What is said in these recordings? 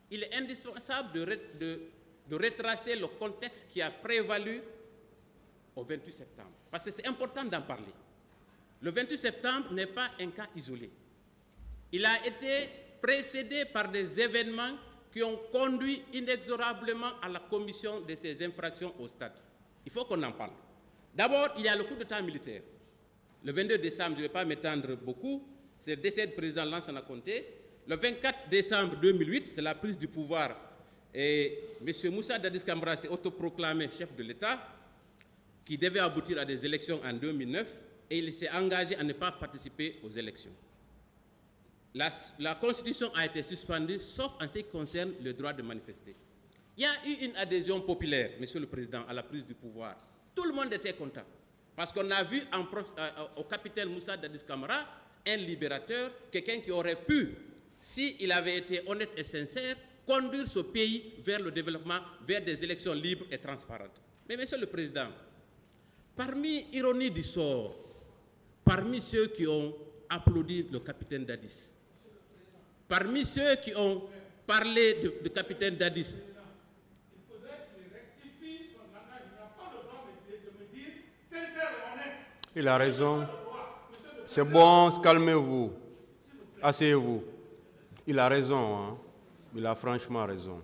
il est indispensable de retracer le contexte qui a prévalu au 28 septembre. Parce que c'est important d'en parler. Le 28 septembre n'est pas un cas isolé. Il a été précédé par des événements qui ont conduit inexorablement à la commission de ces infractions au stade. Il faut qu'on en parle. D'abord, il y a le coup d'État militaire. Le 22 décembre, je ne vais pas m'étendre beaucoup, c'est le décès du président Lansana Conté. Le 24 décembre 2008, c'est la prise du pouvoir et M. Moussa Dadis Camara s'est autoproclamé chef de l'État qui devait aboutir à des élections en 2009 et il s'est engagé à ne pas participer aux élections. La Constitution a été suspendue, sauf en ce qui concerne le droit de manifester. Il y a eu une adhésion populaire, Monsieur le Président, à la prise du pouvoir. Tout le monde était content. Parce qu'on a vu au capitaine Moussa Dadis Camara un libérateur, quelqu'un qui aurait pu, s'il avait été honnête et sincère, conduire ce pays vers le développement, vers des élections libres et transparentes. Mais Monsieur le Président, parmi ironie du sort, parmi ceux qui ont applaudi le capitaine Dadis, parmi ceux qui ont parlé du capitaine Dadis, il faudrait qu'il rectifie son langage. Il n'a pas le droit de me dire sincère et honnête. Il a raison. C'est bon, calmez-vous. Asseyez-vous. Il a raison, hein? Il a franchement raison.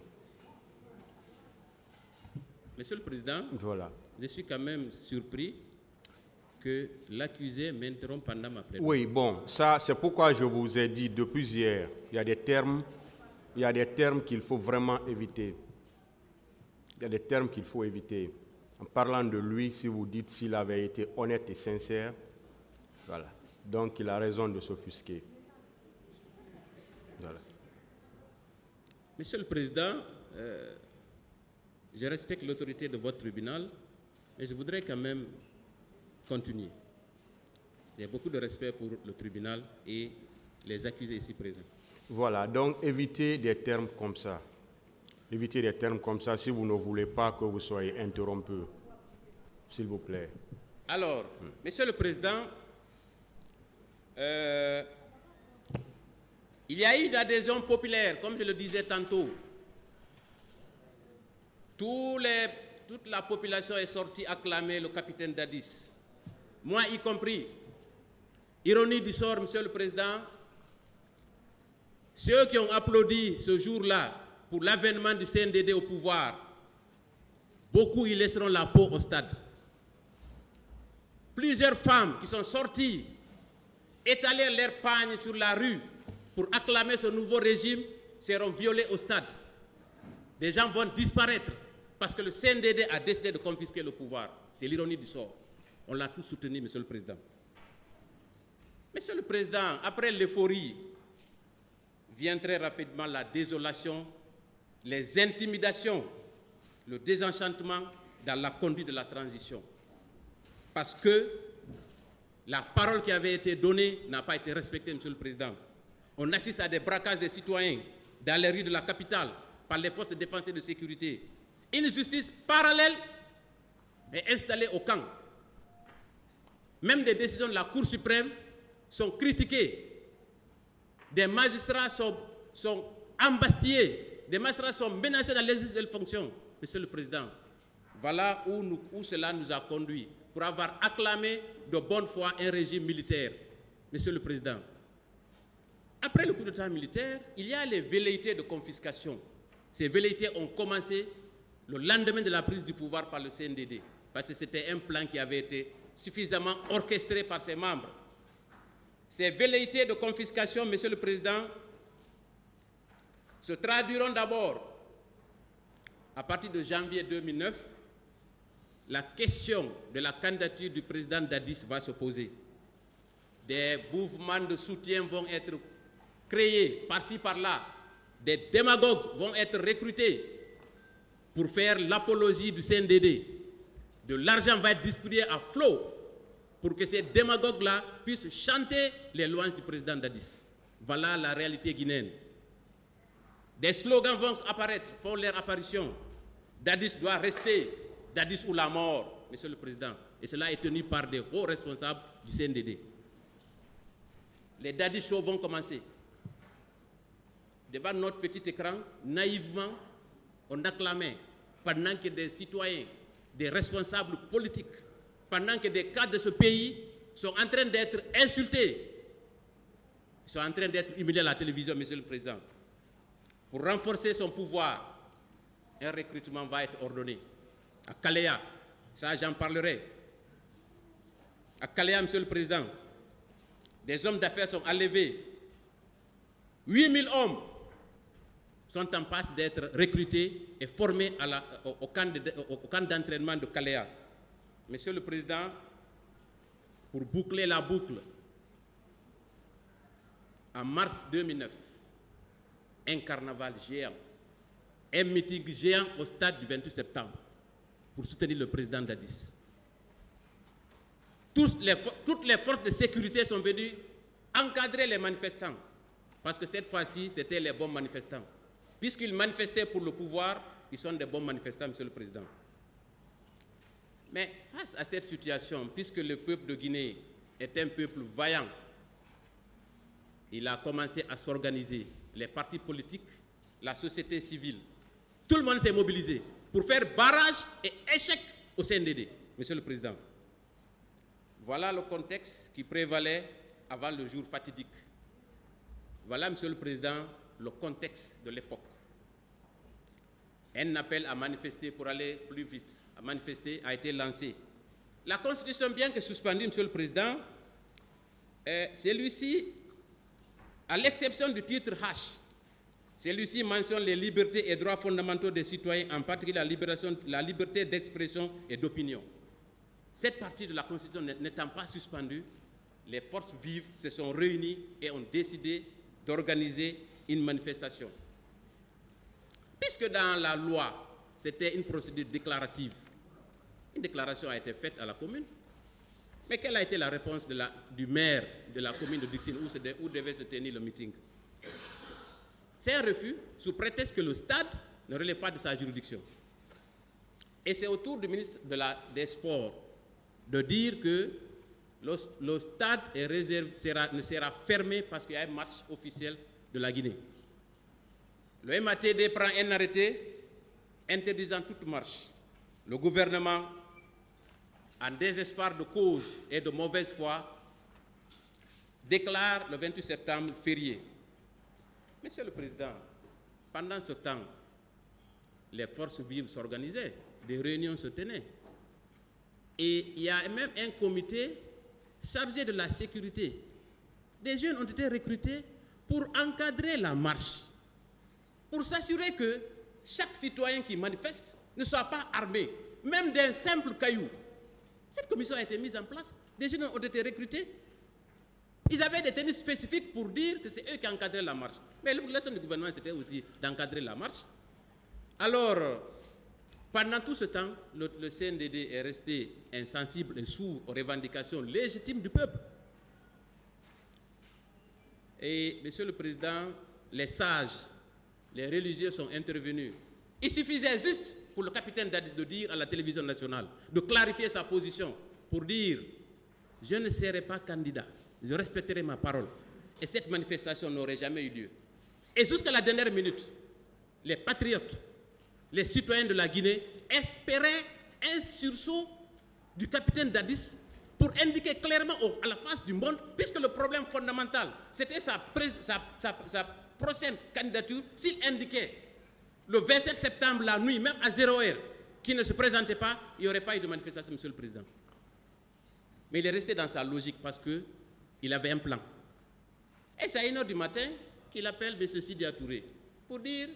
Monsieur le Président, voilà. Je suis quand même surpris que l'accusé m'interrompt pendant ma plaidoirie. Oui, bon, ça, c'est pourquoi je vous ai dit depuis hier, il y a des termes qu'il faut vraiment éviter. Il y a des termes qu'il faut éviter. En parlant de lui, si vous dites s'il avait été honnête et sincère, voilà. Donc, il a raison de s'offusquer. Voilà. Monsieur le Président, je respecte l'autorité de votre tribunal, mais je voudrais quand même continuer. J'ai beaucoup de respect pour le tribunal et les accusés ici présents. Voilà, donc évitez des termes comme ça. Évitez des termes comme ça si vous ne voulez pas que vous soyez interrompu. S'il vous plaît. Alors, Monsieur le Président, il y a eu une adhésion populaire, comme je le disais tantôt. Toute la population est sortie acclamer le capitaine Dadis. Moi y compris. Ironie du sort, Monsieur le Président, ceux qui ont applaudi ce jour-là pour l'avènement du CNDD au pouvoir, beaucoup y laisseront la peau au stade. Plusieurs femmes qui sont sorties étaler leurs pagnes sur la rue pour acclamer ce nouveau régime seront violées au stade. Des gens vont disparaître parce que le CNDD a décidé de confisquer le pouvoir. C'est l'ironie du sort. On l'a tous soutenu, Monsieur le Président. Monsieur le Président, après l'euphorie, vient très rapidement la désolation, les intimidations, le désenchantement dans la conduite de la transition. Parce que la parole qui avait été donnée n'a pas été respectée, Monsieur le Président. On assiste à des braquages des citoyens dans les rues de la capitale par les forces de défense et de sécurité. Une justice parallèle est installée au camp. Même des décisions de la Cour suprême sont critiquées. Des magistrats sont embastillés. Des magistrats sont menacés dans l'exercice de leurs fonctions. Monsieur le Président, voilà où cela nous a conduit pour avoir acclamé de bonne foi un régime militaire. Monsieur le Président, après le coup d'État militaire, il y a les velléités de confiscation. Ces velléités ont commencé le lendemain de la prise du pouvoir par le CNDD, parce que c'était un plan qui avait été suffisamment orchestré par ses membres. Ces velléités de confiscation, Monsieur le Président, se traduiront d'abord, à partir de janvier 2009, la question de la candidature du président Dadis va se poser. Des mouvements de soutien vont être créés par-ci, par-là. Des démagogues vont être recrutés pour faire l'apologie du CNDD. De l'argent va être distribué à flot pour que ces démagogues-là puissent chanter les louanges du président Dadis. Voilà la réalité guinéenne. Des slogans vont apparaître, font leur apparition. Dadis doit rester, Dadis ou la mort, Monsieur le Président. Et cela est tenu par des hauts responsables du CNDD. Les Dadis shows vont commencer. devant notre petit écran, naïvement, on acclamait, pendant que des citoyens, des responsables politiques, pendant que des cadres de ce pays sont en train d'être insultés, ils sont en train d'être humiliés à la télévision, Monsieur le Président. Pour renforcer son pouvoir, un recrutement va être ordonné. À Kalea, ça j'en parlerai. À Kalea, Monsieur le Président, des hommes d'affaires sont enlevés. 8000 hommes sont en passe d'être recrutés et formés au camp d'entraînement de Kalea. Monsieur le Président, pour boucler la boucle, en mars 2009, un carnaval géant, un meeting géant au stade du 28 septembre pour soutenir le président Dadis. Toutes les forces de sécurité sont venues encadrer les manifestants, parce que cette fois-ci, c'était les bons manifestants. Puisqu'ils manifestaient pour le pouvoir, ils sont des bons manifestants, Monsieur le Président. Mais face à cette situation, puisque le peuple de Guinée est un peuple vaillant, il a commencé à s'organiser, les partis politiques, la société civile. Tout le monde s'est mobilisé pour faire barrage et échec au CNDD, Monsieur le Président. Voilà le contexte qui prévalait avant le jour fatidique. Voilà, Monsieur le Président, le contexte de l'époque. Un appel à manifester pour aller plus vite, à manifester, a été lancé. La Constitution, bien que suspendue, Monsieur le Président, celui-ci, à l'exception du titre H, celui-ci mentionne les libertés et droits fondamentaux des citoyens, en particulier la liberté d'expression et d'opinion. Cette partie de la Constitution n'étant pas suspendue, les forces vives se sont réunies et ont décidé d'organiser une manifestation. Puisque dans la loi, c'était une procédure déclarative, une déclaration a été faite à la commune, mais quelle a été la réponse du maire de la commune de Dixine où devait se tenir le meeting? C'est un refus sous prétexte que le stade ne relève pas de sa juridiction. Et c'est au tour du ministre des Sports de dire que le stade ne sera fermé parce qu'il y a une marche officielle de la Guinée. Le MATD prend un arrêté interdisant toute marche. Le gouvernement, en désespoir de cause et de mauvaise foi, déclare le 28 septembre férié. Monsieur le Président, pendant ce temps, les forces vives s'organisaient, des réunions se tenaient. Et il y a même un comité chargé de la sécurité. Des jeunes ont été recrutés pour encadrer la marche, pour s'assurer que chaque citoyen qui manifeste ne soit pas armé, même d'un simple caillou. Cette commission a été mise en place, des jeunes ont été recrutés. Ils avaient des tenues spécifiques pour dire que c'est eux qui encadraient la marche. Mais l'obligation du gouvernement, c'était aussi d'encadrer la marche. Alors, pendant tout ce temps, le CNDD est resté insensible et sourd aux revendications légitimes du peuple. Et, Monsieur le Président, les sages, les religieux sont intervenus. Il suffisait juste pour le capitaine Dadis de dire à la télévision nationale, de clarifier sa position, pour dire « Je ne serai pas candidat, je respecterai ma parole ». Et cette manifestation n'aurait jamais eu lieu. Et jusqu'à la dernière minute, les patriotes, les citoyens de la Guinée espéraient un sursaut du capitaine Dadis pour indiquer clairement à la face du monde, puisque le problème fondamental, c'était sa prochaine candidature, s'il indiquait le 27 septembre, la nuit, même à 0h, qu'il ne se présentait pas, il n'y aurait pas eu de manifestation, Monsieur le Président. Mais il est resté dans sa logique parce qu'il avait un plan. Et c'est à 1h du matin qu'il appelle M. Sidi Touré pour dire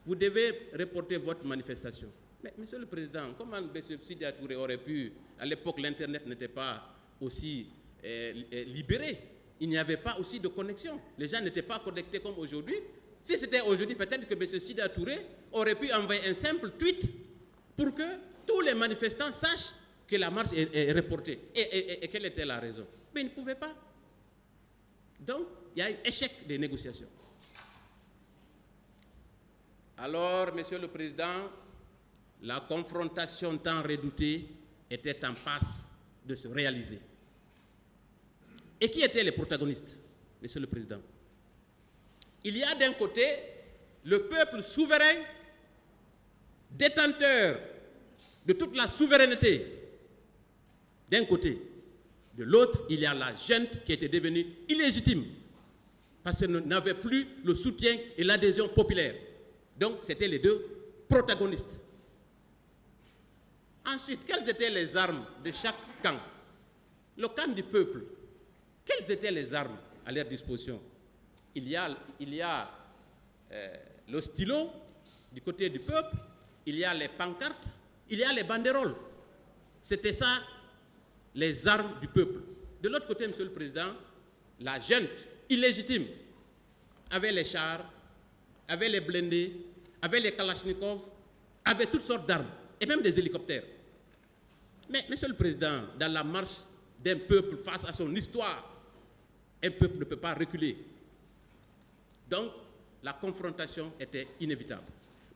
vous devez reporter votre manifestation. Mais Monsieur le Président, comment M. Sidi Touré aurait pu, à l'époque l'Internet n'était pas aussi libéré, il n'y avait pas aussi de connexion, les gens n'étaient pas connectés comme aujourd'hui. Si c'était aujourd'hui, peut-être que M. Sidi Touré aurait pu envoyer un simple tweet pour que tous les manifestants sachent que la marche est reportée. Et quelle était la raison? Mais il ne pouvait pas. Donc, il y a eu échec des négociations. Alors, Monsieur le Président, la confrontation tant redoutée était en passe de se réaliser. Et qui étaient les protagonistes, Monsieur le Président? il y a d'un côté le peuple souverain, détenteur de toute la souveraineté, d'un côté. De l'autre, il y a la junte qui était devenue illégitime parce qu'elle n'avait plus le soutien et l'adhésion populaire. Donc, c'étaient les deux protagonistes. Ensuite, quelles étaient les armes de chaque camp? Le camp du peuple, quelles étaient les armes à leur disposition? Il y a le stylo du côté du peuple, il y a les pancartes, il y a les banderoles. C'était ça, les armes du peuple. De l'autre côté, Monsieur le Président, la junte illégitime avait les chars, avait les blindés, avait les kalachnikovs, avait toutes sortes d'armes, et même des hélicoptères. Mais, Monsieur le Président, dans la marche d'un peuple face à son histoire, un peuple ne peut pas reculer. Donc, la confrontation était inévitable.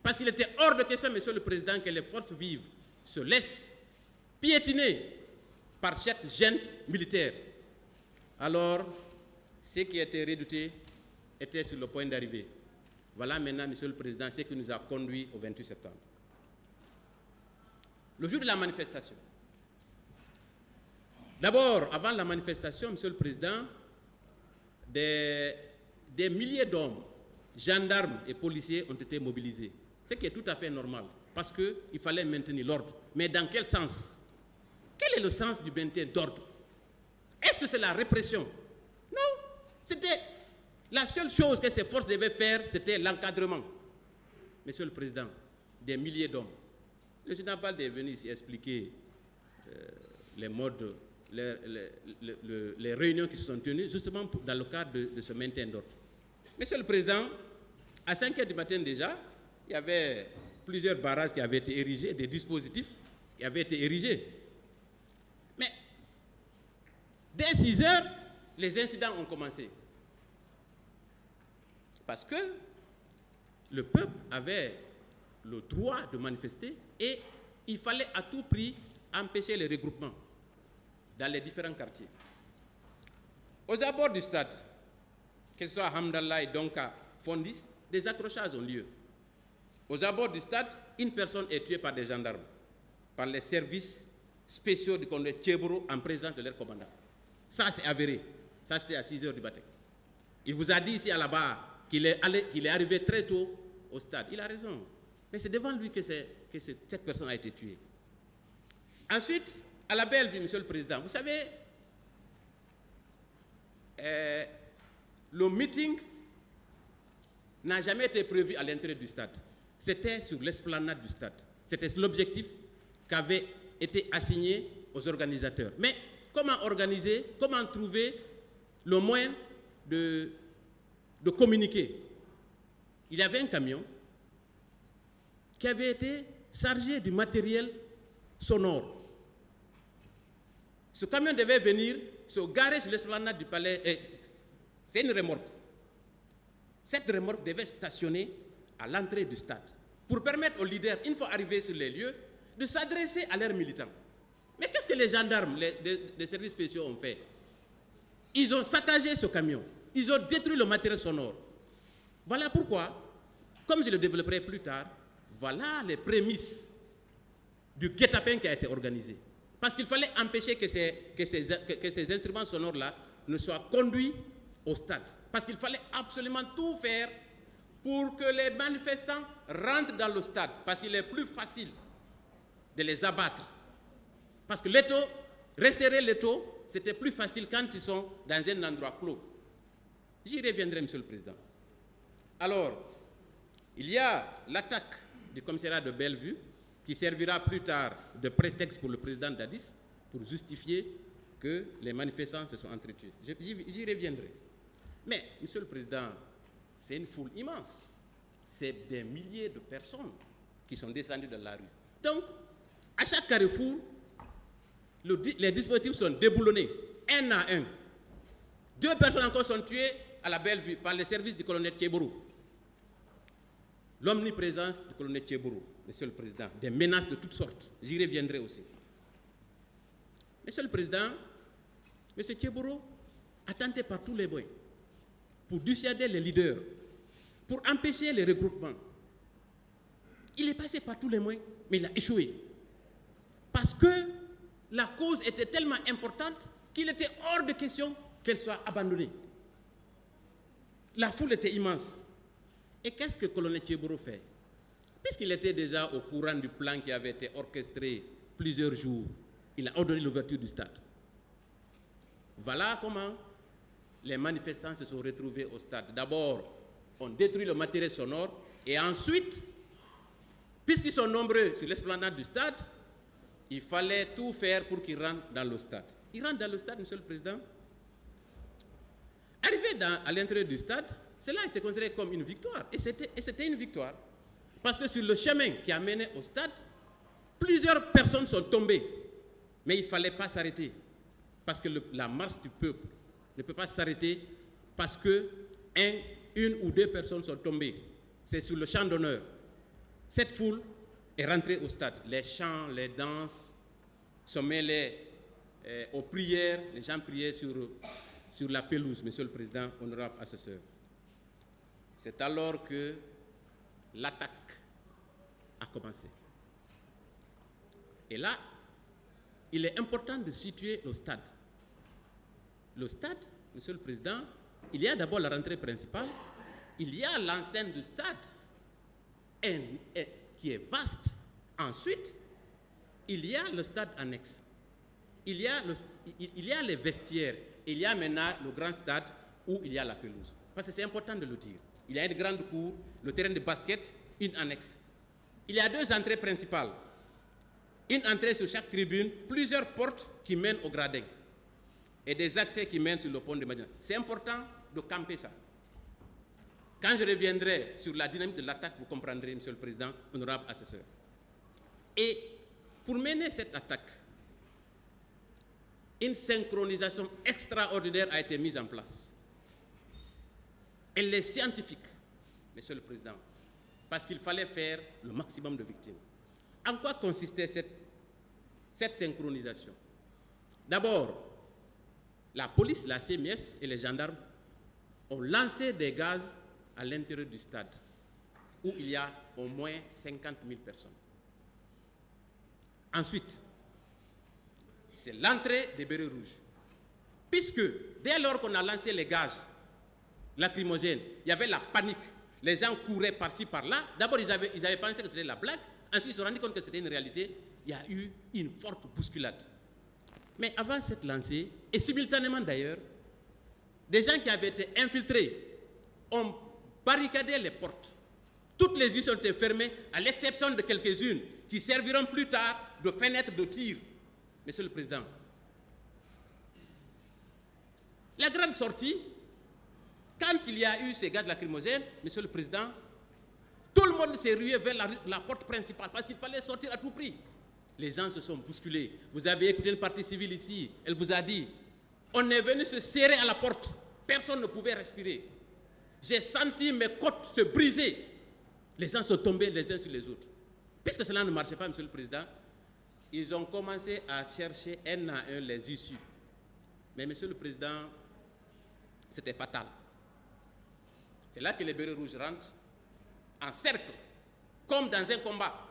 Parce qu'il était hors de question, Monsieur le Président, que les forces vives se laissent piétiner par cette junte militaire. Alors, ce qui était redouté était sur le point d'arriver. Voilà maintenant, Monsieur le Président, ce qui nous a conduits au 28 septembre. Le jour de la manifestation. D'abord, avant la manifestation, Monsieur le Président, des milliers d'hommes, gendarmes et policiers ont été mobilisés. Ce qui est tout à fait normal, parce qu'il fallait maintenir l'ordre. Mais dans quel sens? Quel est le sens du maintien d'ordre? Est-ce que c'est la répression? Non. C'était la seule chose que ces forces devaient faire, c'était l'encadrement. Monsieur le Président, des milliers d'hommes. Le général Balde est venu ici expliquer les modes, les réunions qui se sont tenues, justement dans le cadre de ce maintien d'ordre. Monsieur le Président, à 5 h du matin déjà, il y avait plusieurs barrages qui avaient été érigés, des dispositifs qui avaient été érigés. Mais dès 6 h, les incidents ont commencé. Parce que le peuple avait le droit de manifester et il fallait à tout prix empêcher les regroupements dans les différents quartiers. Aux abords du stade, que ce soit à Hamdallah et Donka, Fondis, des accrochages ont lieu. Aux abords du stade, une personne est tuée par des gendarmes, par les services spéciaux du colonel Tchéboro en présence de leur commandant. Ça, c'est avéré. Ça, c'était à 6 h du matin. Il vous a dit ici à la barre qu'il est arrivé très tôt au stade. Il a raison. Mais c'est devant lui que cette personne a été tuée. Ensuite, à la Bellevue, Monsieur le Président, vous savez, le meeting n'a jamais été prévu à l'intérieur du stade. C'était sur l'esplanade du stade. C'était l'objectif qui avait été assigné aux organisateurs. Mais comment organiser, comment trouver le moyen de communiquer? Il y avait un camion qui avait été chargé du matériel sonore. Ce camion devait venir se garer sur l'esplanade du palais. C'est une remorque. Cette remorque devait stationner à l'entrée du stade pour permettre aux leaders, une fois arrivés sur les lieux, de s'adresser à leurs militants. Mais qu'est-ce que les gendarmes, les services spéciaux ont fait? Ils ont saccagé ce camion. Ils ont détruit le matériel sonore. Voilà pourquoi, comme je le développerai plus tard, voilà les prémices du guet-apens qui a été organisé. Parce qu'il fallait empêcher que ces instruments sonores-là ne soient conduits au stade. Parce qu'il fallait absolument tout faire pour que les manifestants rentrent dans le stade. Parce qu'il est plus facile de les abattre. Parce que l'étau, resserrer l'étau, c'était plus facile quand ils sont dans un endroit clos. J'y reviendrai, Monsieur le Président. Alors, il y a l'attaque du commissariat de Bellevue qui servira plus tard de prétexte pour le président Dadis pour justifier que les manifestants se sont entretués. J'y reviendrai. Mais, Monsieur le Président, c'est une foule immense. C'est des milliers de personnes qui sont descendues dans la rue. Donc, à chaque carrefour, les dispositifs sont déboulonnés, un à un. 2 personnes encore sont tuées à la Bellevue par les services du colonel Tchéboro. L'omniprésence du colonel Tchéboro, Monsieur le Président, des menaces de toutes sortes. J'y reviendrai aussi. Monsieur le Président, M. Tchéboro a tenté par tous les moyens pour dissuader les leaders pour empêcher les regroupements. Il est passé par tous les moyens, mais il a échoué. Parce que la cause était tellement importante qu'il était hors de question qu'elle soit abandonnée. La foule était immense. Et qu'est-ce que le colonel Thieboro fait? Puisqu'il était déjà au courant du plan qui avait été orchestré plusieurs jours, il a ordonné l'ouverture du stade. Voilà comment les manifestants se sont retrouvés au stade. D'abord, on détruit le matériel sonore et ensuite, puisqu'ils sont nombreux sur l'esplanade du stade, il fallait tout faire pour qu'ils rentrent dans le stade. Ils rentrent dans le stade, Monsieur le Président. Arrivé à l'intérieur du stade, cela a été considéré comme une victoire. Et c'était une victoire. Parce que sur le chemin qui a mené au stade, plusieurs personnes sont tombées. Mais il ne fallait pas s'arrêter. Parce que la marche du peuple ne peut pas s'arrêter parce que une ou deux personnes sont tombées. C'est sur le champ d'honneur. Cette foule est rentrée au stade. Les chants, les danses sont mêlés aux prières. Les gens priaient sur la pelouse, Monsieur le Président, honorable assesseur. C'est alors que l'attaque a commencé. Et là, il est important de situer le stade. Le stade, Monsieur le Président, il y a d'abord la rentrée principale, il y a l'enceinte du stade qui est vaste. Ensuite, il y a le stade annexe. Il y a les vestiaires. Il y a maintenant le grand stade où il y a la pelouse. Parce que c'est important de le dire. Il y a une grande cour, le terrain de basket, une annexe. Il y a deux entrées principales. Une entrée sur chaque tribune, plusieurs portes qui mènent au gradin et des accès qui mènent sur le pont de Médina. C'est important de camper ça. Quand je reviendrai sur la dynamique de l'attaque, vous comprendrez, Monsieur le Président, honorable assesseur. Et pour mener cette attaque, une synchronisation extraordinaire a été mise en place. Elle est scientifique, Monsieur le Président, parce qu'il fallait faire le maximum de victimes. En quoi consistait cette synchronisation? D'abord, la police, la CMS et les gendarmes ont lancé des gaz à l'intérieur du stade, où il y a au moins 50 000 personnes. Ensuite, c'est l'entrée des bérets rouges. Puisque dès lors qu'on a lancé les gaz lacrymogènes, il y avait la panique. Les gens couraient par-ci, par-là. D'abord, ils avaient pensé que c'était la blague. Ensuite, ils se sont rendus compte que c'était une réalité. Il y a eu une forte bousculade. Mais avant cette lancée, et simultanément d'ailleurs, des gens qui avaient été infiltrés ont barricadé les portes. Toutes les issues ont été fermées, à l'exception de quelques-unes qui serviront plus tard de fenêtres de tir. Monsieur le Président, la grande sortie, quand il y a eu ces gaz lacrymogènes, Monsieur le Président, tout le monde s'est rué vers la porte principale parce qu'il fallait sortir à tout prix. Les gens se sont bousculés. Vous avez écouté une partie civile ici, elle vous a dit, on est venu se serrer à la porte, personne ne pouvait respirer. J'ai senti mes côtes se briser. Les gens sont tombés les uns sur les autres. Puisque cela ne marchait pas, Monsieur le Président, ils ont commencé à chercher un à un les issues. Mais, Monsieur le Président, c'était fatal. C'est là que les bérets rouges rentrent en cercle, comme dans un combat.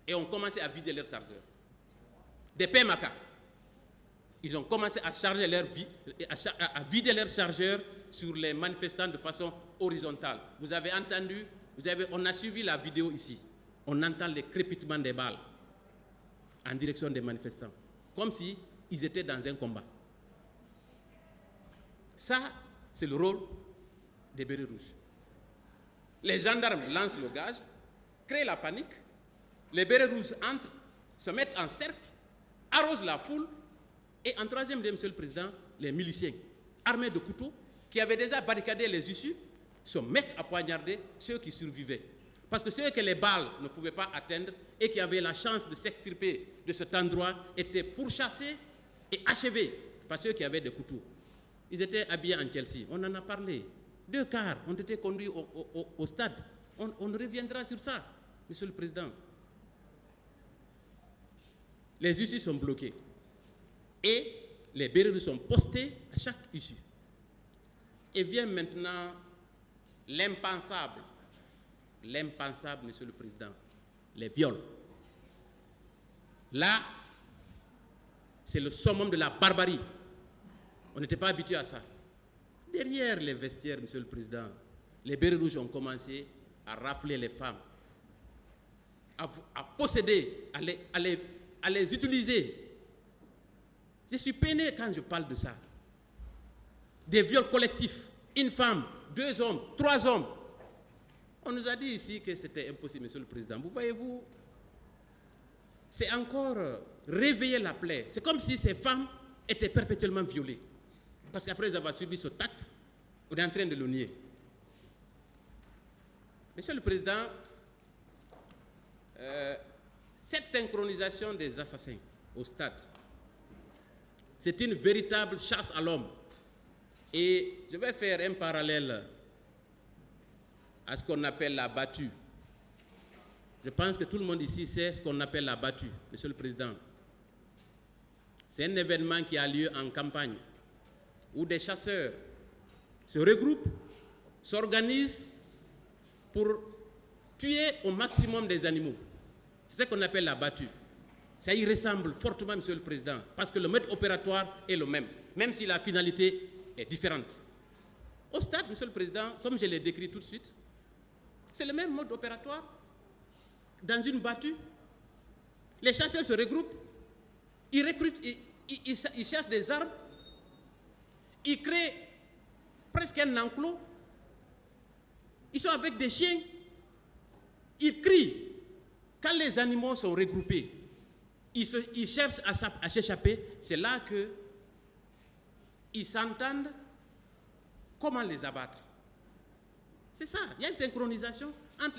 Et ont commencé à vider leurs chargeurs. Des PMAK. Ils ont commencé à charger à vider leurs chargeurs sur les manifestants de façon horizontale. Vous avez entendu, on a suivi la vidéo ici. On entend les crépitements des balles en direction des manifestants, comme si ils étaient dans un combat. Ça, c'est le rôle des bérets rouges. Les gendarmes lancent le gaz, créent la panique, les bérets rouges entrent, se mettent en cercle, arrosent la foule, et en troisième lieu, Monsieur le Président, les miliciens, armés de couteaux, qui avaient déjà barricadé les issues, se mettent à poignarder ceux qui survivaient. Parce que ceux que les balles ne pouvaient pas atteindre et qui avaient la chance de s'extirper de cet endroit étaient pourchassés et achevés par ceux qui avaient des couteaux. Ils étaient habillés en Chelsea. On en a parlé. 2 cars ont été conduits au stade. On reviendra sur ça, Monsieur le Président. Les issues sont bloquées. Et les bérets sont postés à chaque issue. Et vient maintenant l'impensable, Monsieur le Président, les viols. Là, c'est le summum de la barbarie. On n'était pas habitué à ça. Derrière les vestiaires, Monsieur le Président, les bérets rouges ont commencé à rafler les femmes, à posséder, à les utiliser. Je suis peiné quand je parle de ça. Des viols collectifs, une femme, 2 hommes, 3 hommes. On nous a dit ici que c'était impossible, Monsieur le Président. Vous voyez-vous, c'est encore réveiller la plaie. C'est comme si ces femmes étaient perpétuellement violées. Parce qu'après avoir subi ce acte, on est en train de le nier. Monsieur le Président, cette synchronisation des assassins au stade, c'est une véritable chasse à l'homme. Et je vais faire un parallèle à ce qu'on appelle la battue. Je pense que tout le monde ici sait ce qu'on appelle la battue, Monsieur le Président. C'est un événement qui a lieu en campagne, où des chasseurs se regroupent, s'organisent pour tuer au maximum des animaux. C'est ce qu'on appelle la battue. Ça y ressemble fortement, Monsieur le Président, parce que le mode opératoire est le même si la finalité est différente. Au stade, Monsieur le Président, comme je l'ai décrit tout de suite, c'est le même mode opératoire. Dans une battue, les chasseurs se regroupent, ils recrutent, ils cherchent des armes, ils créent presque un enclos, ils sont avec des chiens, ils crient. Quand les animaux sont regroupés, ils cherchent à s'échapper, c'est là qu'ils s'entendent comment les abattre. C'est ça, il y a une synchronisation entre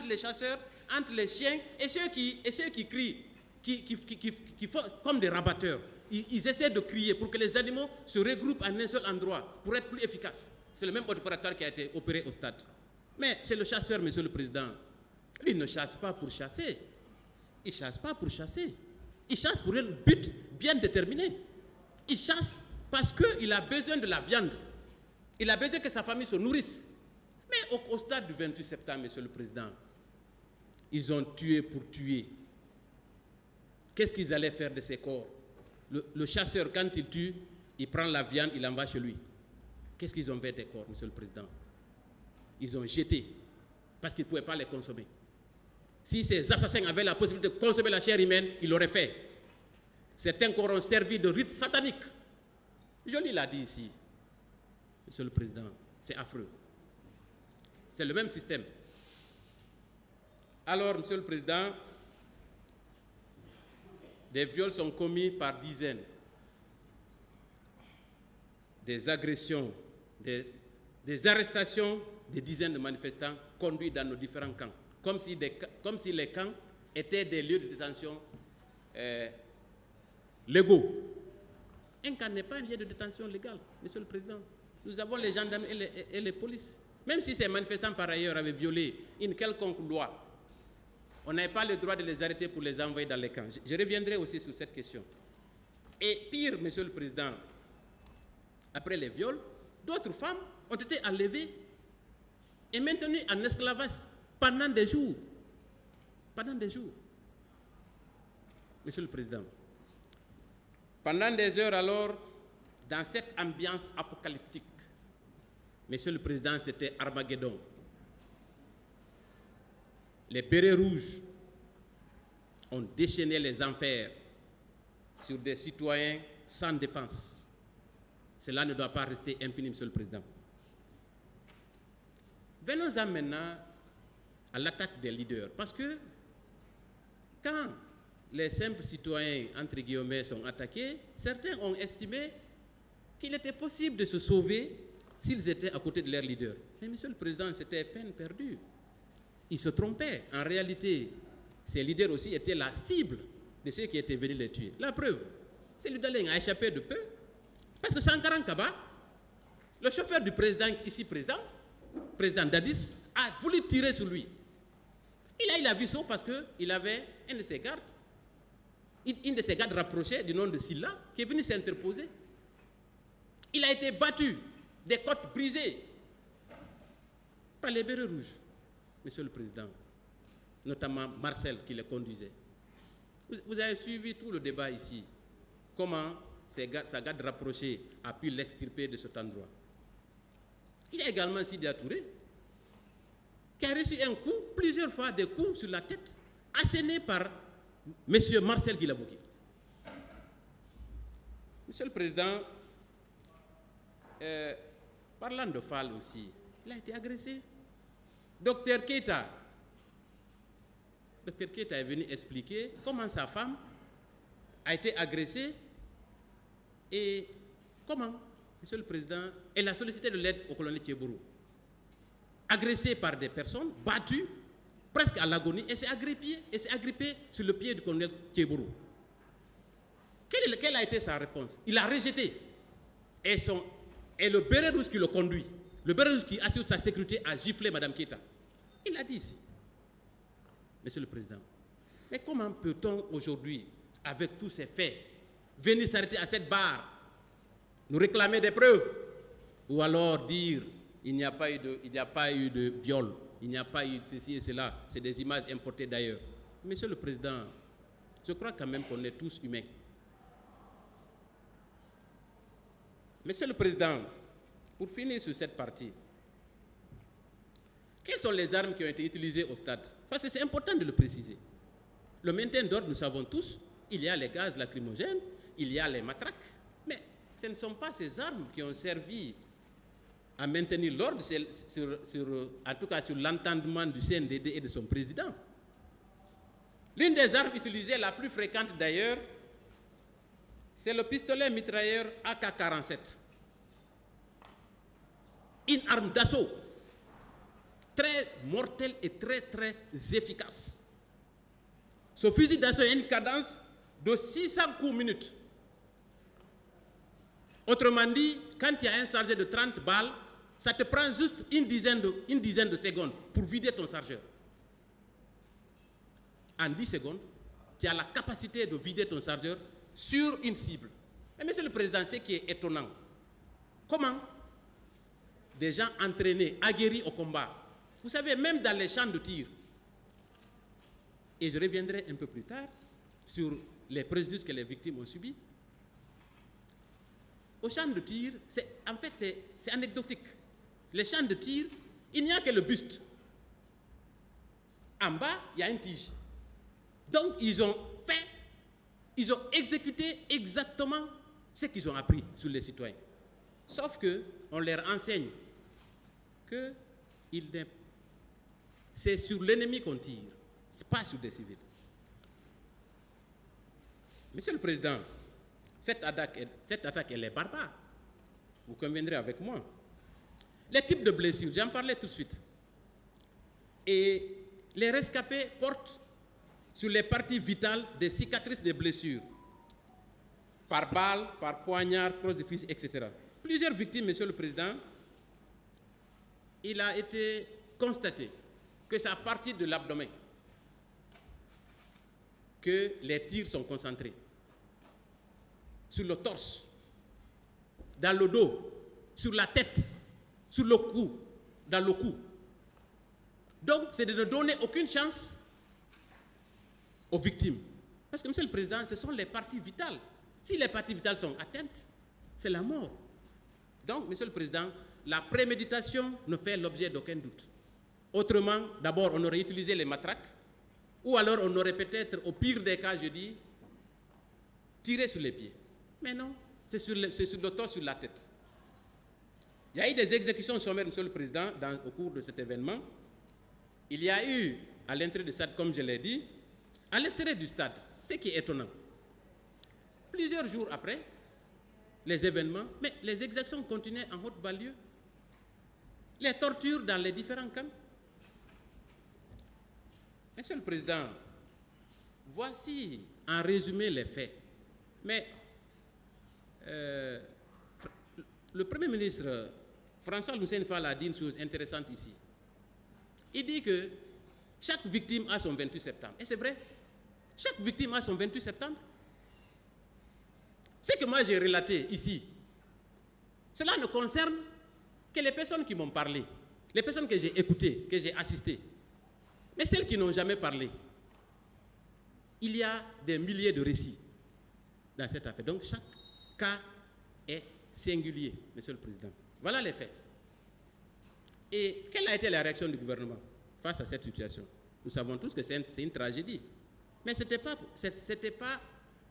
les chasseurs, entre les chiens et ceux qui crient, qui font comme des rabatteurs. Ils essaient de crier pour que les animaux se regroupent en un seul endroit pour être plus efficaces. C'est le même opérateur qui a été opéré au stade. Mais c'est le chasseur, Monsieur le Président. Lui, il ne chasse pas pour chasser. Il ne chasse pas pour chasser. Il chasse pour un but bien déterminé. Il chasse parce qu'il a besoin de la viande. Il a besoin que sa famille se nourrisse. Mais au stade du 28 septembre, Monsieur le Président, ils ont tué pour tuer. Qu'est-ce qu'ils allaient faire de ces corps? Le chasseur, quand il tue, il prend la viande, il l'envoie chez lui. Qu'est-ce qu'ils ont fait des corps, Monsieur le Président? Ils ont jeté parce qu'ils ne pouvaient pas les consommer. Si ces assassins avaient la possibilité de consommer la chair humaine, ils l'auraient fait. Certains corps ont servi de rite satanique. Joly l'a dit ici, Monsieur le Président, c'est affreux. C'est le même système. Alors, Monsieur le Président, des viols sont commis par dizaines. Des agressions, des arrestations, des dizaines de manifestants conduits dans nos différents camps. Comme si les camps étaient des lieux de détention légaux. Un camp n'est pas un lieu de détention légal, Monsieur le Président. Nous avons les gendarmes et les polices. Même si ces manifestants, par ailleurs, avaient violé une quelconque loi, on n'avait pas le droit de les arrêter pour les envoyer dans les camps. Je reviendrai aussi sur cette question. Et pire, Monsieur le Président, après les viols, d'autres femmes ont été enlevées et maintenues en esclavage pendant des jours. Pendant des jours. Monsieur le Président, pendant des heures alors, dans cette ambiance apocalyptique, Monsieur le Président, c'était Armageddon. Les bérets rouges ont déchaîné les enfers sur des citoyens sans défense. Cela ne doit pas rester impuni, Monsieur le Président. Venons-en maintenant à l'attaque des leaders. Parce que quand les simples citoyens, entre guillemets, sont attaqués, certains ont estimé qu'il était possible de se sauver s'ils étaient à côté de leurs leaders. Mais Monsieur le Président, c'était peine perdue. Ils se trompaient. En réalité, ces leaders aussi étaient la cible de ceux qui étaient venus les tuer. La preuve, c'est Ludaleng a échappé de peu. Parce que Sankaran Kaba, le chauffeur du président ici présent, président Dadis, a voulu tirer sur lui. Il a vu ça parce qu'il avait un de ses gardes, une de ses gardes rapprochés du nom de Silla, qui est venu s'interposer. Il a été battu, des côtes brisées. par les bérets rouges, Monsieur le Président, notamment Marcel qui les conduisait. Vous avez suivi tout le débat ici, comment sa garde rapprochée a pu l'extirper de cet endroit. Il y a également Sidia Touré, qui a reçu un coup, plusieurs fois des coups sur la tête, assénés par M. Marcel Guilabouki. Monsieur le Président, parlant de Fall aussi, il a été agressé. Docteur Keita est venu expliquer comment sa femme a été agressée et comment, Monsieur le Président, elle a sollicité de l'aide au colonel Thiebourou. Agressée par des personnes, battue, presque à l'agonie, et s'est agrippée sur le pied du colonel Thiebourou. Quelle a été sa réponse? Il a rejeté. Et le béret rouge qui le conduit, le béret rouge qui assure sa sécurité, a giflé Mme Keita. Il l'a dit ici. Monsieur le Président, mais comment peut-on aujourd'hui, avec tous ces faits, venir s'arrêter à cette barre, nous réclamer des preuves, ou alors dire il n'y a pas eu de viol, il n'y a pas eu ceci et cela, c'est des images importées d'ailleurs. Monsieur le Président, je crois quand même qu'on est tous humains. Monsieur le Président, pour finir sur cette partie, quelles sont les armes qui ont été utilisées au stade? Parce que c'est important de le préciser. Le maintien d'ordre, nous savons tous, il y a les gaz lacrymogènes, il y a les matraques, mais ce ne sont pas ces armes qui ont servi à maintenir l'ordre, en tout cas sur l'entendement du CNDD et de son président. L'une des armes utilisées, la plus fréquente d'ailleurs, c'est le pistolet mitrailleur AK-47. Une arme d'assaut très mortelle et très efficace. Ce fusil d'assaut a une cadence de 600 coups minutes. Autrement dit, quand il y a un chargeur de 30 balles, ça te prend juste une dizaine de secondes pour vider ton chargeur. En 10 secondes, tu as la capacité de vider ton chargeur sur une cible. Et Monsieur le Président, ce qui est étonnant, comment des gens entraînés, aguerris au combat, vous savez, même dans les champs de tir, et je reviendrai un peu plus tard sur les préjudices que les victimes ont subis, au champ de tir, en fait, c'est anecdotique. Les champs de tir, il n'y a que le buste. En bas, il y a une tige. Donc, ils ont exécuté exactement ce qu'ils ont appris sur les citoyens. Sauf qu'on leur enseigne que c'est sur l'ennemi qu'on tire, ce n'est pas sur des civils. Monsieur le Président, cette attaque, elle est barbare. Vous conviendrez avec moi. Les types de blessures, j'en parlais tout de suite. Et les rescapés portent sur les parties vitales des cicatrices de blessures, par balle, par poignard, crosse de fusil, etc. Plusieurs victimes, Monsieur le Président, il a été constaté que c'est à partir de l'abdomen que les tirs sont concentrés. Sur le torse, dans le dos, sur la tête, sur le cou, dans le cou. Donc, c'est de ne donner aucune chance aux victimes. Parce que, Monsieur le Président, ce sont les parties vitales. Si les parties vitales sont atteintes, c'est la mort. Donc, Monsieur le Président, la préméditation ne fait l'objet d'aucun doute. Autrement, d'abord, on aurait utilisé les matraques, ou alors on aurait peut-être, au pire des cas, je dis, tiré sur les pieds. Mais non, c'est sur le torse, sur la tête. Il y a eu des exécutions sommaires, Monsieur le Président, au cours de cet événement. Il y a eu, à l'entrée du stade, comme je l'ai dit, à l'extérieur du stade, ce qui est étonnant. Plusieurs jours après les événements, mais les exactions continuaient en haute banlieue. Les tortures dans les différents camps. Monsieur le Président, voici en résumé les faits. Mais le Premier ministre François Hussein Fall a dit une chose intéressante ici. Il dit que chaque victime a son 28 septembre. Et c'est vrai, chaque victime a son 28 septembre. Ce que moi j'ai relaté ici, cela ne concerne que les personnes qui m'ont parlé. les personnes que j'ai écoutées, que j'ai assistées, mais celles qui n'ont jamais parlé, il y a des milliers de récits dans cette affaire. Donc chaque cas est singulier, Monsieur le Président. Voilà les faits. Et quelle a été la réaction du gouvernement face à cette situation? Nous savons tous que c'est une tragédie. Mais ce n'était pas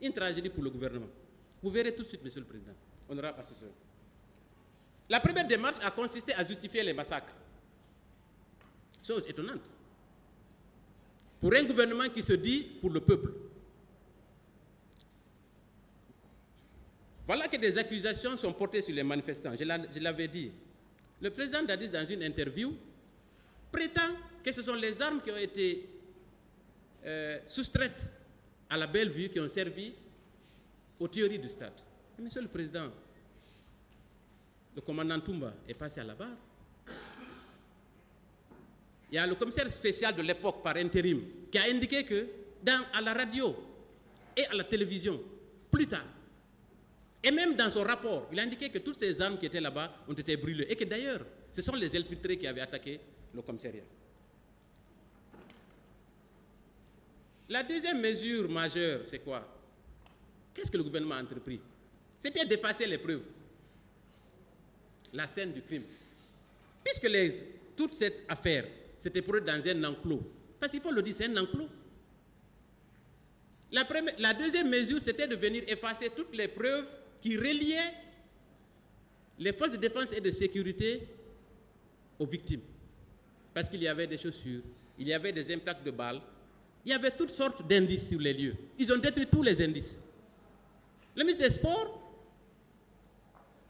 une tragédie pour le gouvernement. Vous verrez tout de suite, Monsieur le Président. Honorable assesseur. La première démarche a consisté à justifier les massacres. Chose étonnante. Pour un gouvernement qui se dit pour le peuple. Voilà que des accusations sont portées sur les manifestants. Je l'avais dit. Le président Dadis, dans une interview, prétend que ce sont les armes qui ont été soustraites à la belle vue qui ont servi aux théories du Stade. Monsieur le Président, le commandant Toumba est passé à la barre. Il y a le commissaire spécial de l'époque par intérim qui a indiqué que à la radio et à la télévision, plus tard, et même dans son rapport, il a indiqué que toutes ces armes qui étaient là-bas ont été brûlées et que d'ailleurs, ce sont les infiltrés qui avaient attaqué le commissariat. La deuxième mesure majeure, c'est quoi? Qu'est-ce que le gouvernement a entrepris? C'était d'effacer les preuves, la scène du crime. Puisque toute cette affaire s'était produite dans un enclos, parce qu'il faut le dire, c'est un enclos. La deuxième mesure, c'était de venir effacer toutes les preuves qui reliaient les forces de défense et de sécurité aux victimes. Parce qu'il y avait des chaussures, il y avait des impacts de balles, il y avait toutes sortes d'indices sur les lieux. Ils ont détruit tous les indices. Le ministre des Sports,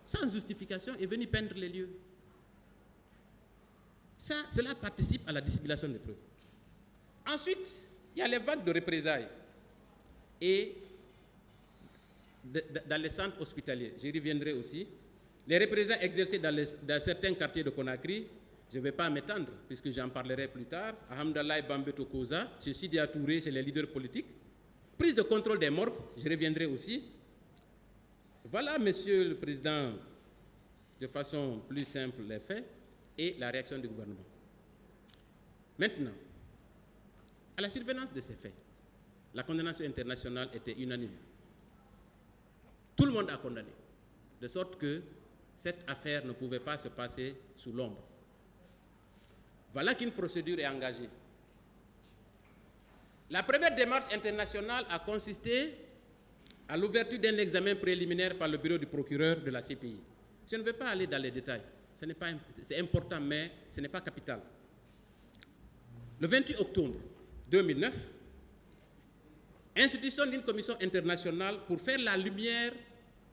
sans justification, est venu peindre les lieux. Cela participe à la dissimulation des preuves. Ensuite, il y a les vagues de représailles. Et dans les centres hospitaliers, j'y reviendrai aussi. Les représailles exercées dans certains quartiers de Conakry, je ne vais pas m'étendre, puisque j'en parlerai plus tard. À Hamdallah Bambeto Koza, chez Sidia Touré, chez les leaders politiques. Prise de contrôle des morgues, je reviendrai aussi. Voilà, Monsieur le Président, de façon plus simple, les faits et la réaction du gouvernement. Maintenant, à la survenance de ces faits, la condamnation internationale était unanime. Tout le monde a condamné, de sorte que cette affaire ne pouvait pas se passer sous l'ombre. Voilà qu'une procédure est engagée. La première démarche internationale a consisté à l'ouverture d'un examen préliminaire par le bureau du procureur de la CPI. Je ne vais pas aller dans les détails, c'est important, mais ce n'est pas capital. Le 28 octobre 2009, institution d'une commission internationale pour faire la lumière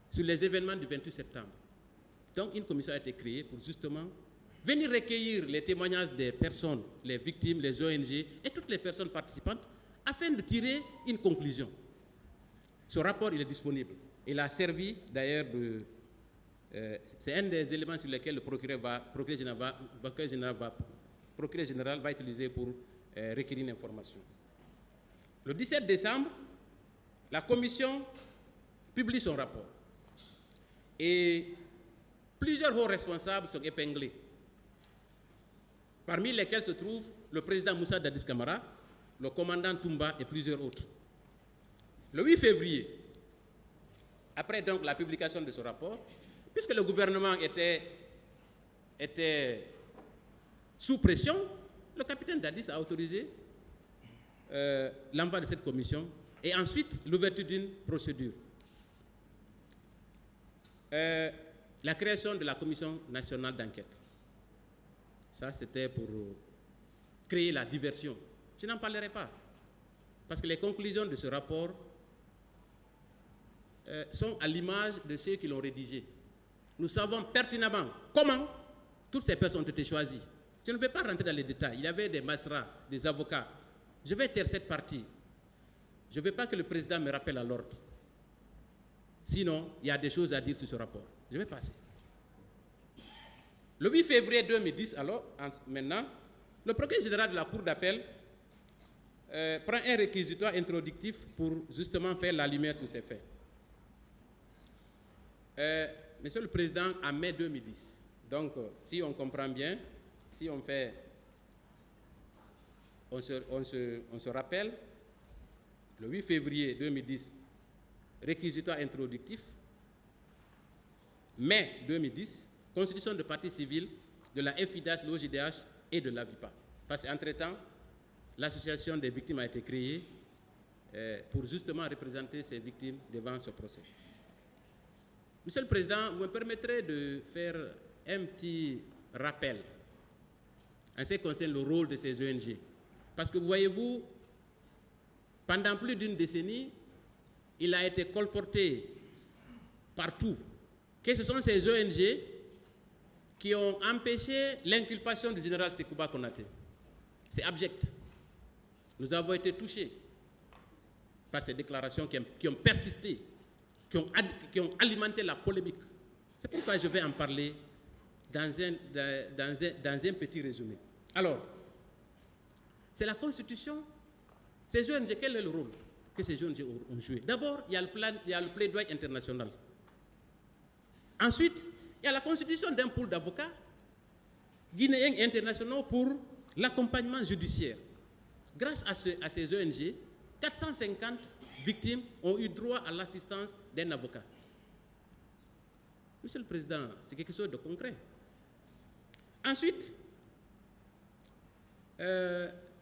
sur les événements du 28 septembre. Donc une commission a été créée pour justement venir recueillir les témoignages des personnes, les victimes, les ONG et toutes les personnes participantes afin de tirer une conclusion. Ce rapport, il est disponible. Il a servi d'ailleurs de... c'est un des éléments sur lesquels le procureur général va utiliser pour requérir une information. Le 17 décembre, la commission publie son rapport. Et plusieurs hauts responsables sont épinglés, parmi lesquels se trouve le président Moussa Dadis Camara, le commandant Toumba et plusieurs autres. Le 8 février, après donc la publication de ce rapport, puisque le gouvernement était sous pression, le capitaine Dadis a autorisé l'envoi de cette commission et ensuite l'ouverture d'une procédure. La création de la commission nationale d'enquête. Ça, c'était pour créer la diversion. Je n'en parlerai pas, parce que les conclusions de ce rapport sont à l'image de ceux qui l'ont rédigé. Nous savons pertinemment comment toutes ces personnes ont été choisies. Je ne vais pas rentrer dans les détails. Il y avait des magistrats, des avocats. Je vais taire cette partie. Je ne veux pas que le président me rappelle à l'ordre. Sinon, il y a des choses à dire sur ce rapport. Je vais passer. Le 8 février 2010, alors, maintenant, le procureur général de la Cour d'appel prend un réquisitoire introductif pour justement faire la lumière sur ces faits. Monsieur le Président, en mai 2010, donc si on comprend bien, si on fait, on se rappelle, le 8 février 2010, réquisitoire introductif, mai 2010, constitution de partie civile de la FIDH, l'OJDH et de l'AVIPA. Parce qu'entre-temps, l'association des victimes a été créée pour justement représenter ces victimes devant ce procès. Monsieur le Président, vous me permettrez de faire un petit rappel en ce qui concerne le rôle de ces ONG. Parce que voyez-vous, pendant plus d'une décennie, il a été colporté partout que ce sont ces ONG qui ont empêché l'inculpation du général Sekouba Konaté. C'est abject. Nous avons été touchés par ces déclarations qui ont persisté, qui ont alimenté la polémique. C'est pourquoi je vais en parler dans un petit résumé. Alors, c'est la Constitution. Ces ONG, quel est le rôle que ces ONG ont joué? D'abord, il y a le plaidoyer international. Ensuite, il y a la constitution d'un pool d'avocats guinéens et internationaux pour l'accompagnement judiciaire. Grâce à ces ONG, 450 victimes ont eu droit à l'assistance d'un avocat. Monsieur le Président, c'est quelque chose de concret. Ensuite,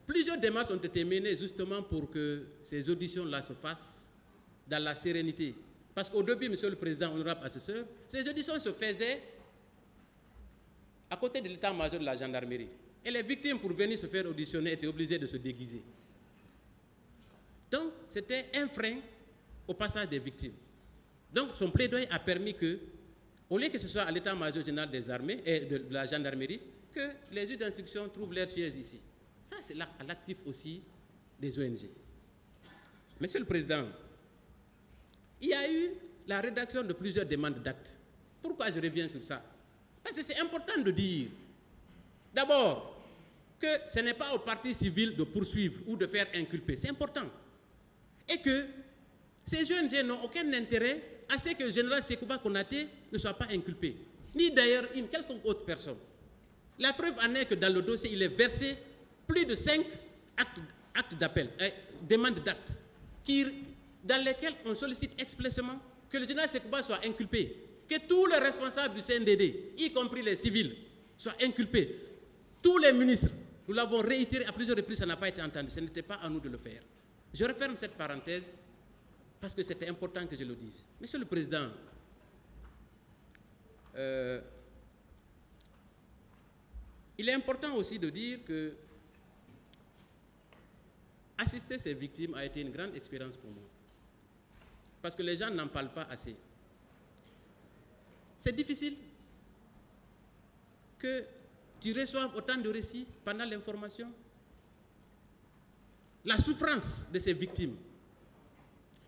plusieurs démarches ont été menées justement pour que ces auditions-là se fassent dans la sérénité. Parce qu'au début, Monsieur le Président, honorable assesseur, ces auditions se faisaient à côté de l'état-major de la gendarmerie. Et les victimes, pour venir se faire auditionner, étaient obligées de se déguiser. Donc, c'était un frein au passage des victimes. Donc, son plaidoyer a permis que, au lieu que ce soit à l'état-major général des armées et de la gendarmerie, que les juges d'instruction trouvent leurs sièges ici. Ça, c'est à l'actif aussi des ONG. Monsieur le Président, il y a eu la rédaction de plusieurs demandes d'actes. Pourquoi je reviens sur ça? Parce que c'est important de dire, d'abord, que ce n'est pas aux partis civils de poursuivre ou de faire inculper. C'est important. Et que ces ONG n'ont aucun intérêt à ce que le général Sekouba Konaté ne soit pas inculpé, ni d'ailleurs une quelconque autre personne. La preuve en est que dans le dossier, il est versé plus de 5 actes d'appel, demandes d'actes, dans lesquels on sollicite expressément que le général Sekouba soit inculpé, que tous les responsables du CNDD, y compris les civils, soient inculpés. Tous les ministres, nous l'avons réitéré à plusieurs reprises, ça n'a pas été entendu, ce n'était pas à nous de le faire. Je referme cette parenthèse parce que c'était important que je le dise. Monsieur le Président, il est important aussi de dire que assister ces victimes a été une grande expérience pour moi. Parce que les gens n'en parlent pas assez. C'est difficile que tu reçoives autant de récits pendant l'information. La souffrance de ces victimes.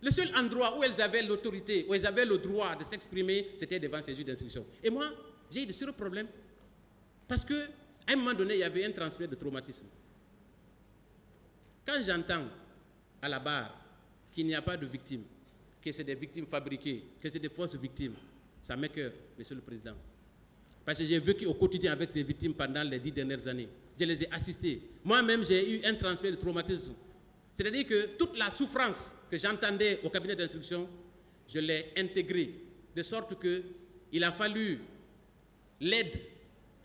Le seul endroit où elles avaient l'autorité, où elles avaient le droit de s'exprimer, c'était devant ces juges d'instruction. Et moi, j'ai eu de sérieux problèmes. Parce qu'à un moment donné, il y avait un transfert de traumatisme. Quand j'entends à la barre qu'il n'y a pas de victimes, que c'est des victimes fabriquées, que c'est des fausses victimes, ça m'écoeure, Monsieur le Président. Parce que j'ai vécu au quotidien avec ces victimes pendant les 10 dernières années. Je les ai assistées. Moi-même, j'ai eu un transfert de traumatisme. C'est-à-dire que toute la souffrance que j'entendais au cabinet d'instruction, je l'ai intégrée, de sorte qu'il a fallu l'aide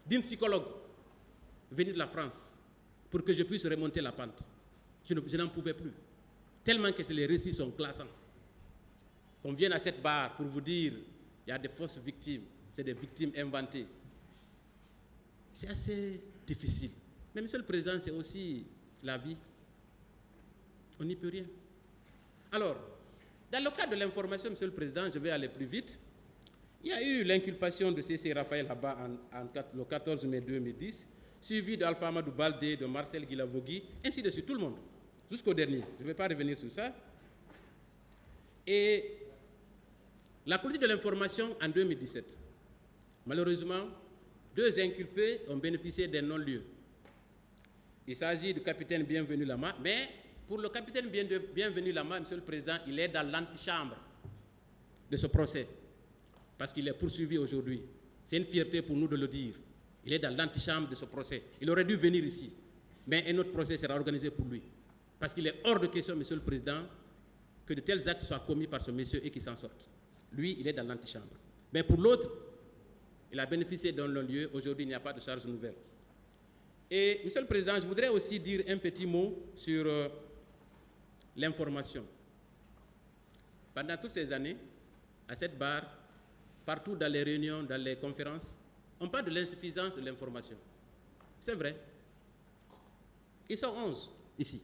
d'une psychologue venir de la France pour que je puisse remonter la pente. Je n'en pouvais plus. Tellement que les récits sont glaçants. Qu'on vienne à cette barre pour vous dire il y a des fausses victimes, c'est des victimes inventées. C'est assez difficile. Mais Monsieur le Président, c'est aussi la vie. On n'y peut rien. Alors, dans le cadre de l'information, Monsieur le Président, je vais aller plus vite. Il y a eu l'inculpation de C.C. Raphaël Haba le 14 mai 2010, suivi d'Alpha Amadou Baldé, de Marcel Guilavogui, ainsi de suite, tout le monde, jusqu'au dernier. Je ne vais pas revenir sur ça. Et la politique de l'information en 2017. Malheureusement, 2 inculpés ont bénéficié d'un non-lieu. Il s'agit du capitaine Bienvenu Lama, mais pour le capitaine Bienvenu Lama, Monsieur le Président, il est dans l'antichambre de ce procès, parce qu'il est poursuivi aujourd'hui. C'est une fierté pour nous de le dire. Il est dans l'antichambre de ce procès. Il aurait dû venir ici. Mais un autre procès sera organisé pour lui. Parce qu'il est hors de question, Monsieur le Président, que de tels actes soient commis par ce monsieur et qu'il s'en sorte. Lui, il est dans l'antichambre. Mais pour l'autre, il a bénéficié d'un long lieu. Aujourd'hui, il n'y a pas de charge nouvelle. Et, Monsieur le Président, je voudrais aussi dire un petit mot sur l'information. Pendant toutes ces années, à cette barre, partout dans les réunions, dans les conférences, on parle de l'insuffisance de l'information. C'est vrai. Ils sont 11 ici.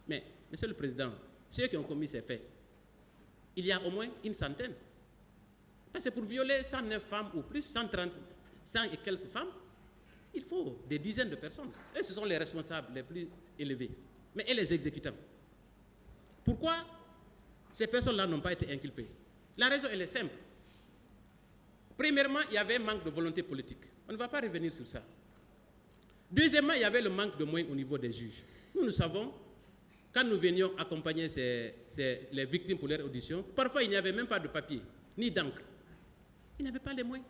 Mais, Monsieur le Président, ceux qui ont commis ces faits, il y a au moins une centaine. C'est pour violer 109 femmes ou plus, 130, 100 et quelques femmes, il faut des dizaines de personnes. Et ce sont les responsables les plus élevés. Mais et les exécutants? Pourquoi ces personnes-là n'ont pas été inculpées? La raison, elle est simple. Premièrement, il y avait un manque de volonté politique. On ne va pas revenir sur ça. Deuxièmement, il y avait le manque de moyens au niveau des juges. Nous savons, quand nous venions accompagner les victimes pour leur audition, parfois il n'y avait même pas de papier, ni d'encre. Ils n'avaient pas les moyens.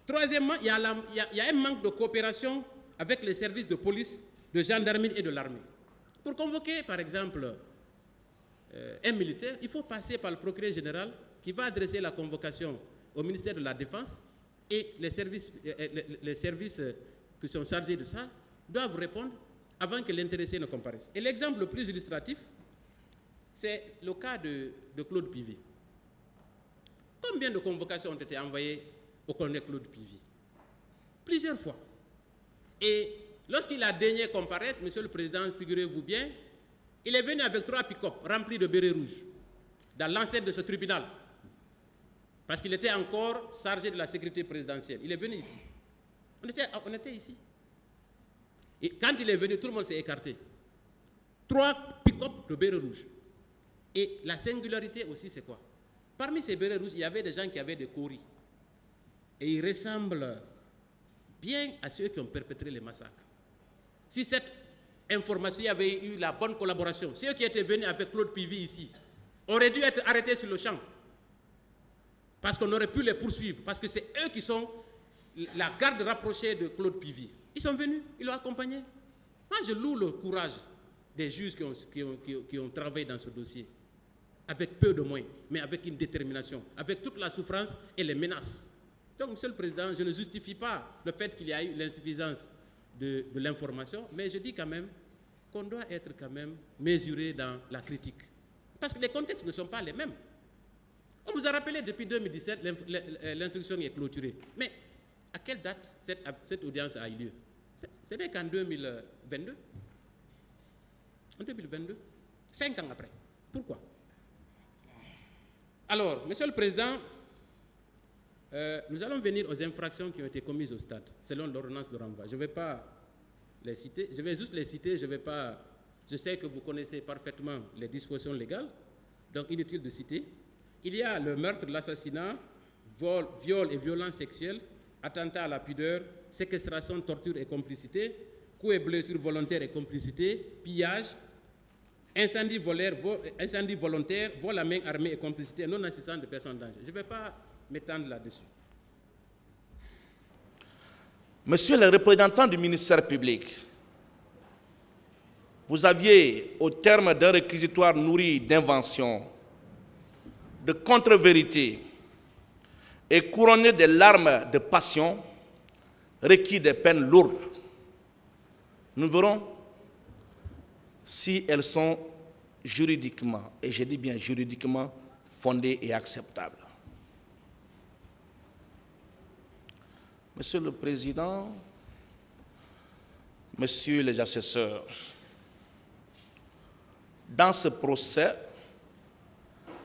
Troisièmement, il y a un manque de coopération avec les services de police, de gendarmerie et de l'armée. Pour convoquer, par exemple, un militaire, il faut passer par le procureur général qui va adresser la convocation au ministère de la Défense et les services qui sont chargés de ça doivent répondre avant que l'intéressé ne comparaisse. Et l'exemple le plus illustratif, c'est le cas de Claude Pivy. Combien de convocations ont été envoyées au colonel Claude Pivy? Plusieurs fois. Et lorsqu'il a daigné comparaître, Monsieur le Président, figurez-vous bien, il est venu avec 3 pick-up remplis de bérets rouges dans l'enceinte de ce tribunal. Parce qu'il était encore chargé de la sécurité présidentielle. Il est venu ici. On était ici. Et quand il est venu, tout le monde s'est écarté. 3 pick-up de bérets rouges. Et la singularité aussi, c'est quoi? Parmi ces bérets rouges, il y avait des gens qui avaient des coris. Et ils ressemblent bien à ceux qui ont perpétré les massacres. Si cette information avait eu la bonne collaboration, ceux qui étaient venus avec Claude Pivy ici auraient dû être arrêtés sur le champ. Parce qu'on aurait pu les poursuivre. Parce que c'est eux qui sont la garde rapprochée de Claude Pivy. Ils sont venus, ils l'ont accompagné. Moi, je loue le courage des juges qui ont travaillé dans ce dossier. Avec peu de moyens, mais avec une détermination, avec toute la souffrance et les menaces. Donc, Monsieur le Président, je ne justifie pas le fait qu'il y a eu l'insuffisance de l'information, mais je dis quand même qu'on doit être quand même mesuré dans la critique. Parce que les contextes ne sont pas les mêmes. On vous a rappelé depuis 2017, l'instruction est clôturée. Mais à quelle date cette audience a eu lieu? C'était qu'en 2022. En 2022, 5 ans après. Pourquoi? Alors, Monsieur le Président, nous allons venir aux infractions qui ont été commises au stade, selon l'ordonnance de renvoi. Je ne vais pas les citer, je vais juste les citer, je sais que vous connaissez parfaitement les dispositions légales, donc inutile de citer. Il y a le meurtre, l'assassinat, viol et violence sexuelle, attentat à la pudeur, séquestration, torture et complicité, coups et blessures volontaires et complicité, pillage, incendie volontaire, vol à main armée et complicité, non-assistance de personnes en danger. Je ne vais pas m'étendre là-dessus. Monsieur le représentant du ministère public, vous aviez, au terme d'un réquisitoire nourri d'inventions, de contre-vérités et couronné des larmes de passion, requis des peines lourdes. Nous verrons si elles sont juridiquement, et je dis bien juridiquement, fondées et acceptables. Monsieur le Président, Messieurs les assesseurs, dans ce procès,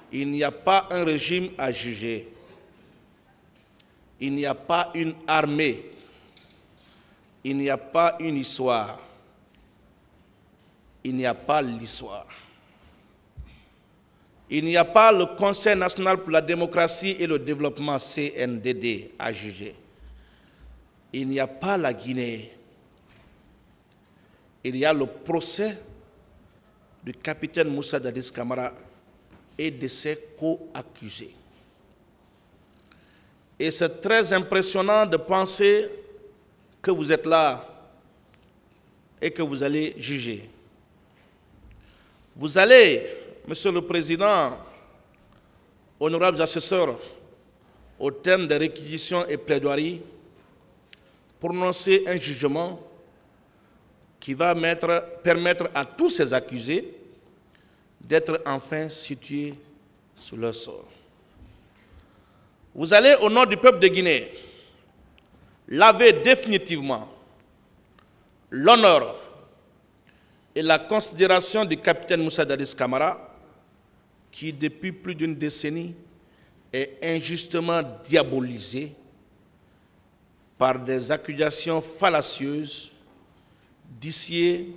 il n'y a pas un régime à juger, il n'y a pas une armée, il n'y a pas une histoire, il n'y a pas l'histoire. Il n'y a pas le Conseil national pour la démocratie et le développement CNDD à juger. Il n'y a pas la Guinée. Il y a le procès du capitaine Moussa Dadis Camara et de ses co-accusés. Et c'est très impressionnant de penser que vous êtes là et que vous allez juger. Vous allez, Monsieur le Président, honorables assesseurs, au terme des réquisitions et plaidoiries, prononcer un jugement qui va permettre à tous ces accusés d'être enfin situés sous leur sort. Vous allez, au nom du peuple de Guinée, laver définitivement l'honneur et la considération du capitaine Moussa Dadis Camara, qui depuis plus d'une décennie est injustement diabolisé par des accusations fallacieuses dissillées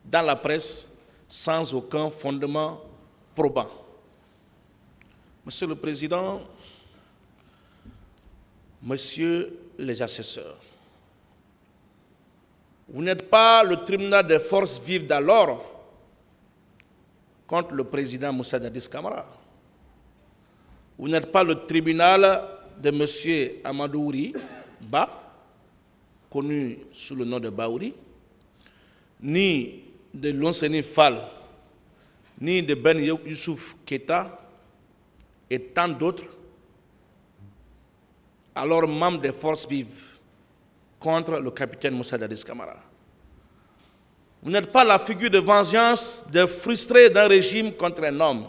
dans la presse sans aucun fondement probant. Monsieur le Président, Messieurs les assesseurs, vous n'êtes pas le tribunal des forces vives d'alors contre le président Moussa Dadis Camara. Vous n'êtes pas le tribunal de M. Amadou Ouri Ba, connu sous le nom de Baouri, ni de Lonseni Fall, ni de Ben Youssouf Keita et tant d'autres, alors membres des forces vives contre le capitaine Moussa Dadis Camara. Vous n'êtes pas la figure de vengeance des frustrés d'un régime contre un homme.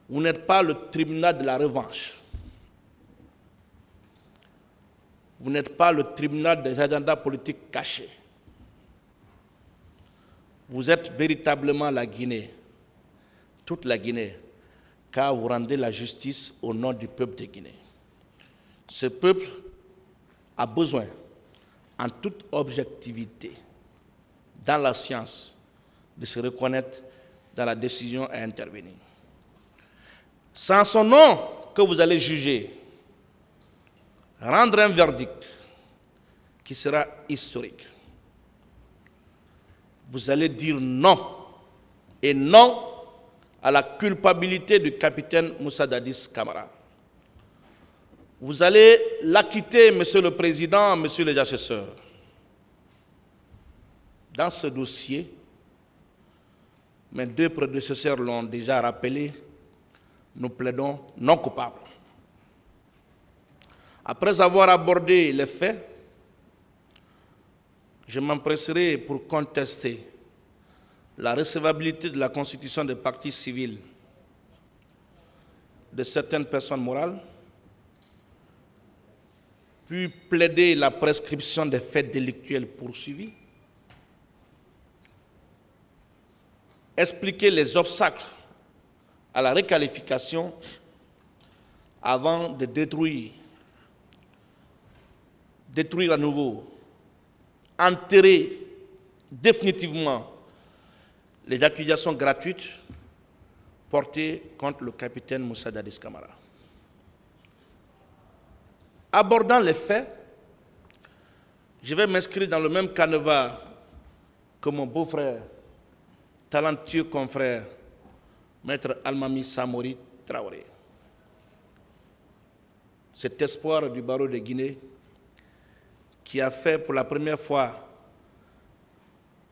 Vous n'êtes pas le tribunal de la revanche. Vous n'êtes pas le tribunal des agendas politiques cachés. Vous êtes véritablement la Guinée, toute la Guinée, car vous rendez la justice au nom du peuple de Guinée. Ce peuple a besoin, en toute objectivité, dans la science, de se reconnaître dans la décision à intervenir. C'est en son nom que vous allez juger, rendre un verdict qui sera historique. Vous allez dire non, et non à la culpabilité du capitaine Moussa Dadis Camara. Vous allez l'acquitter, Monsieur le Président, Messieurs les assesseurs. Dans ce dossier, mes deux prédécesseurs l'ont déjà rappelé, nous plaidons non coupables. Après avoir abordé les faits, je m'empresserai pour contester la recevabilité de la constitution des partis civils de certaines personnes morales, puis plaider la prescription des faits délictuels poursuivis, expliquer les obstacles à la requalification avant de détruire à nouveau, enterrer définitivement les accusations gratuites portées contre le capitaine Moussa Dadis Camara. Abordant les faits, je vais m'inscrire dans le même canevas que mon beau-frère, talentueux confrère, Maître Almami Samori Traoré. Cet espoir du barreau de Guinée qui a fait pour la première fois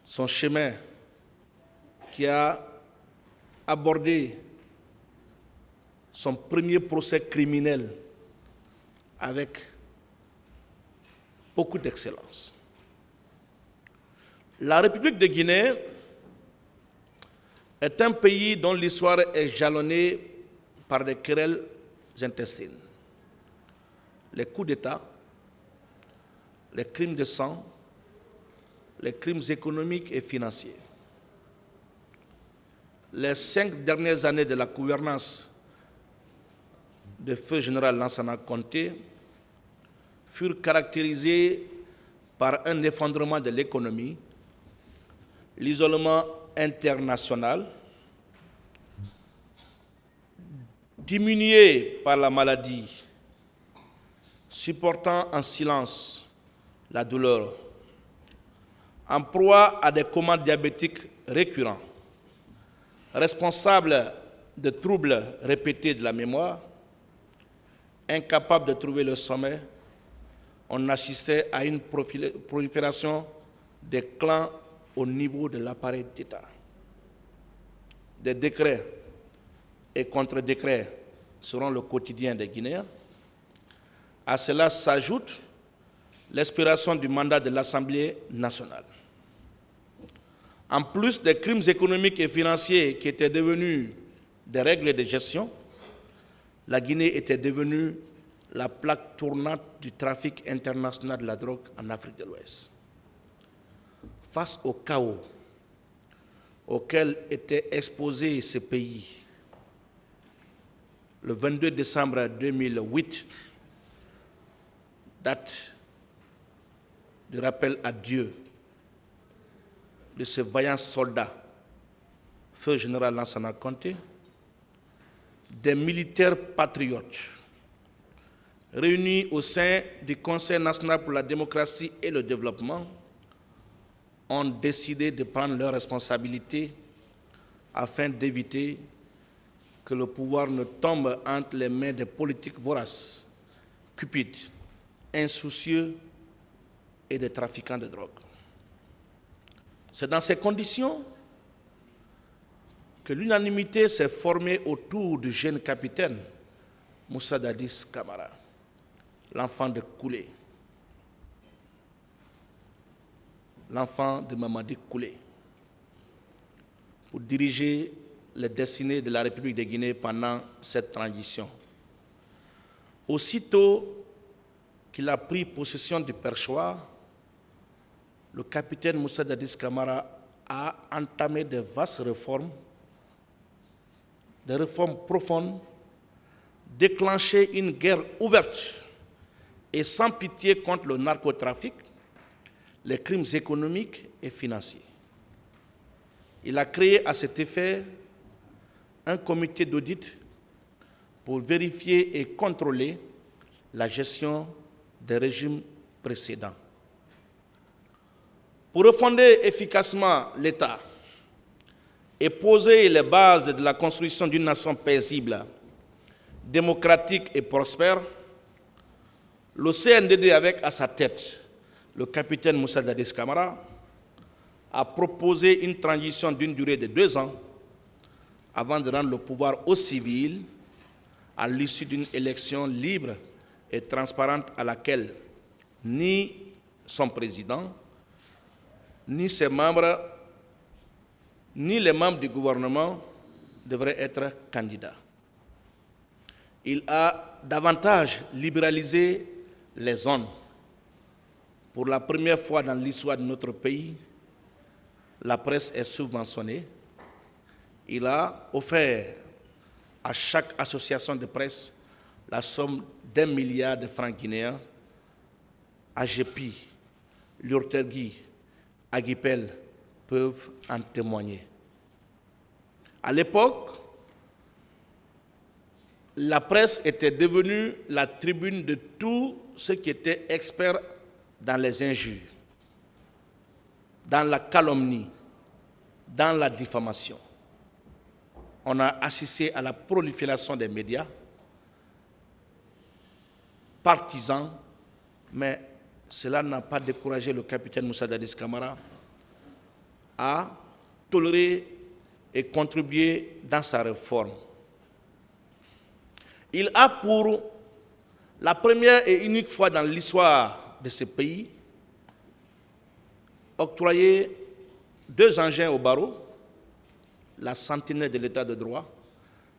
son chemin, qui a abordé son premier procès criminel avec beaucoup d'excellence. La République de Guinée est un pays dont l'histoire est jalonnée par des querelles intestines. Les coups d'État, les crimes de sang, les crimes économiques et financiers. Les 5 dernières années de la gouvernance de feu général Lansana Conté furent caractérisées par un effondrement de l'économie, l'isolement international, diminué par la maladie, supportant en silence la douleur, en proie à des comas diabétiques récurrents, responsable de troubles répétés de la mémoire, incapable de trouver le sommet, on assistait à une prolifération des clans au niveau de l'appareil d'État. Des décrets et contre-décrets seront le quotidien des Guinéens. À cela s'ajoute l'expiration du mandat de l'Assemblée nationale. En plus des crimes économiques et financiers qui étaient devenus des règles de gestion, la Guinée était devenue la plaque tournante du trafic international de la drogue en Afrique de l'Ouest. Face au chaos auquel était exposé ce pays, le 22 décembre 2008, date de rappel à Dieu de ce vaillant soldat, feu général Lansana Conté, des militaires patriotes réunis au sein du Conseil national pour la démocratie et le développement ont décidé de prendre leurs responsabilités afin d'éviter que le pouvoir ne tombe entre les mains des politiques voraces, cupides, insoucieux et des trafiquants de drogue. C'est dans ces conditions que l'unanimité s'est formée autour du jeune capitaine Moussa Dadis Camara, l'enfant de Koulé, l'enfant de Mamadi Koulé, pour diriger les destinées de la République de Guinée pendant cette transition. Aussitôt qu'il a pris possession du perchoir, le capitaine Moussa Dadis Camara a entamé de vastes réformes, des réformes profondes, déclenché une guerre ouverte et sans pitié contre le narcotrafic, les crimes économiques et financiers. Il a créé à cet effet un comité d'audit pour vérifier et contrôler la gestion des régimes précédents. Pour refonder efficacement l'État et poser les bases de la construction d'une nation paisible, démocratique et prospère, le CNDD, avec à sa tête le capitaine Moussa Dadis Camara, a proposé une transition d'une durée de 2 ans avant de rendre le pouvoir aux civils à l'issue d'une élection libre et transparente à laquelle ni son président, ni ses membres, ni les membres du gouvernement devraient être candidats. Il a davantage libéralisé les zones. Pour la première fois dans l'histoire de notre pays, la presse est subventionnée. Il a offert à chaque association de presse la somme d'1 milliard de francs guinéens. AGEPI, Lurtergui, Aguipel peuvent en témoigner. À l'époque, la presse était devenue la tribune de tous ceux qui étaient experts dans les injures, dans la calomnie, dans la diffamation. On a assisté à la prolifération des médias partisans, mais cela n'a pas découragé le capitaine Moussa Dadis Camara à tolérer et contribuer dans sa réforme. Il a pour la première et unique fois dans l'histoire de ce pays octroyé 2 engins au barreau, la sentinelle de l'état de droit,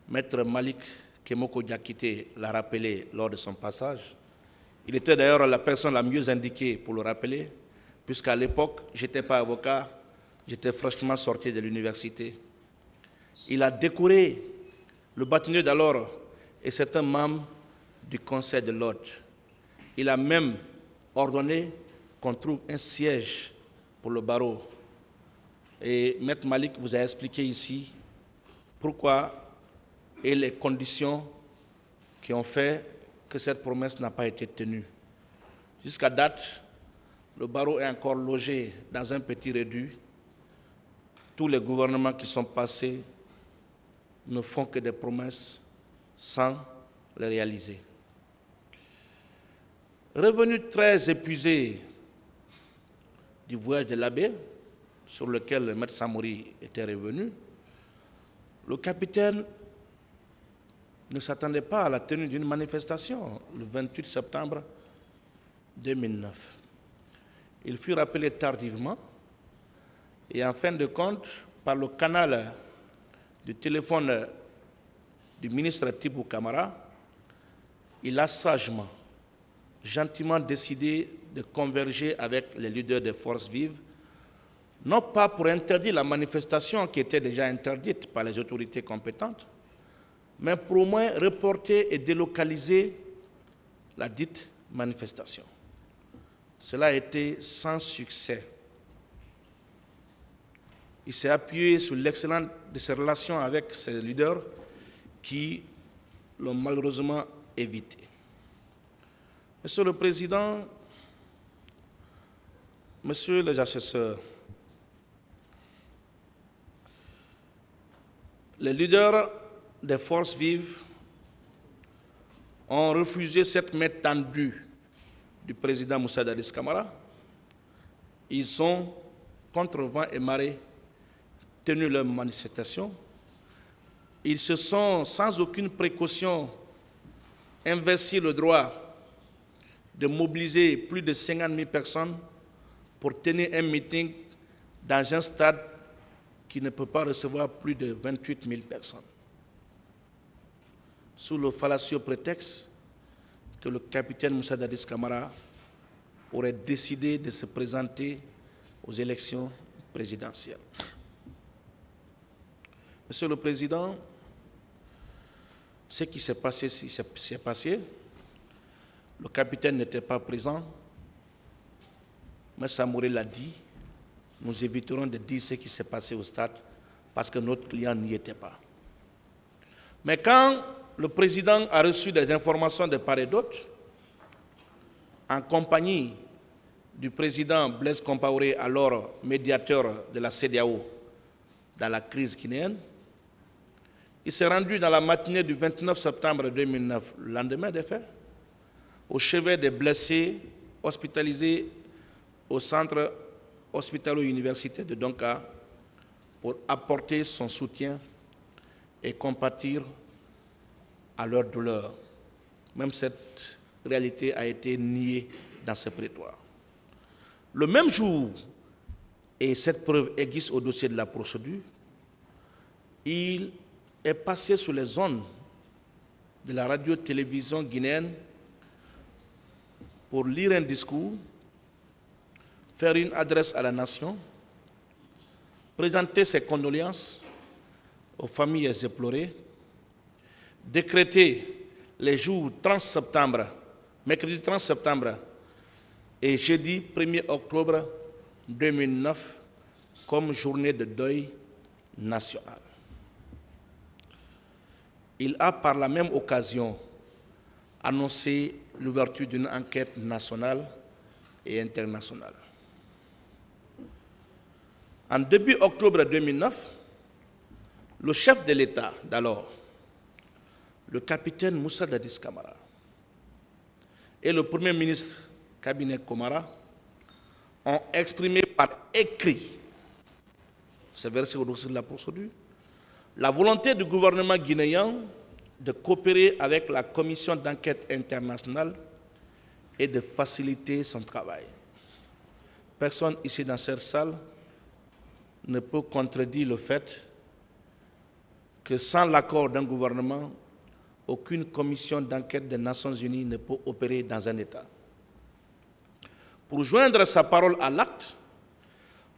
Maître Malik Kemoko Diakité l'a rappelé lors de son passage. Il était d'ailleurs la personne la mieux indiquée pour le rappeler, puisqu'à l'époque, je n'étais pas avocat, j'étais fraîchement sorti de l'université. Il a décoré le bâtonnier d'alors et certains membres du Conseil de l'ordre. Il a même ordonné qu'on trouve un siège pour le barreau. Et Maître Malik vous a expliqué ici pourquoi et les conditions qui ont fait que cette promesse n'a pas été tenue. Jusqu'à date, le barreau est encore logé dans un petit réduit. Tous les gouvernements qui sont passés ne font que des promesses sans les réaliser. Revenu très épuisé du voyage de l'abbé, sur lequel le maître Samori était revenu, le capitaine ne s'attendait pas à la tenue d'une manifestation le 28 septembre 2009. Il fut rappelé tardivement et en fin de compte, par le canal du téléphone du ministre Tibou Camara, il a sagement, gentiment décidé de converger avec les leaders des forces vives, non pas pour interdire la manifestation qui était déjà interdite par les autorités compétentes, mais pour au moins reporter et délocaliser la dite manifestation. Cela a été sans succès. Il s'est appuyé sur l'excellence de ses relations avec ses leaders qui l'ont malheureusement évité. Monsieur le Président, Messieurs les assesseurs, les leaders des forces vives ont refusé cette main tendue du président Moussa Dadis Camara. Ils ont, contre vent et marée, tenu leur manifestation. Ils se sont, sans aucune précaution, investis le droit de mobiliser plus de 50 000 personnes pour tenir un meeting dans un stade qui ne peut pas recevoir plus de 28 000 personnes. Sous le fallacieux prétexte que le capitaine Moussa Dadis Camara aurait décidé de se présenter aux élections présidentielles. Monsieur le Président, ce qui s'est passé, s'est passé. Le capitaine n'était pas présent, mais Samori l'a dit. Nous éviterons de dire ce qui s'est passé au stade parce que notre client n'y était pas. Mais quand le président a reçu des informations de part et d'autre, en compagnie du président Blaise Compaoré, alors médiateur de la CEDEAO dans la crise guinéenne, il s'est rendu dans la matinée du 29 septembre 2009, le lendemain des faits, au chevet des blessés hospitalisés au centre hospitalo-universitaire de Donka pour apporter son soutien et compatir à leur douleur. Même cette réalité a été niée dans ce prétoire. Le même jour, et cette preuve existe au dossier de la procédure, il est passé sur les ondes de la radio-télévision guinéenne pour lire un discours, faire une adresse à la nation, présenter ses condoléances aux familles éplorées, décréter les jours 30 septembre, mercredi 30 septembre et jeudi 1er octobre 2009 comme journée de deuil national. Il a par la même occasion annoncé l'ouverture d'une enquête nationale et internationale. En début octobre 2009, le chef de l'État d'alors, le capitaine Moussa Dadis Camara, et le premier ministre Cabinet Komara ont exprimé par écrit, c'est versé au dossier de la procédure, la volonté du gouvernement guinéen de coopérer avec la commission d'enquête internationale et de faciliter son travail. Personne ici dans cette salle ne peut contredire le fait que sans l'accord d'un gouvernement, aucune commission d'enquête des Nations Unies ne peut opérer dans un État. Pour joindre sa parole à l'acte,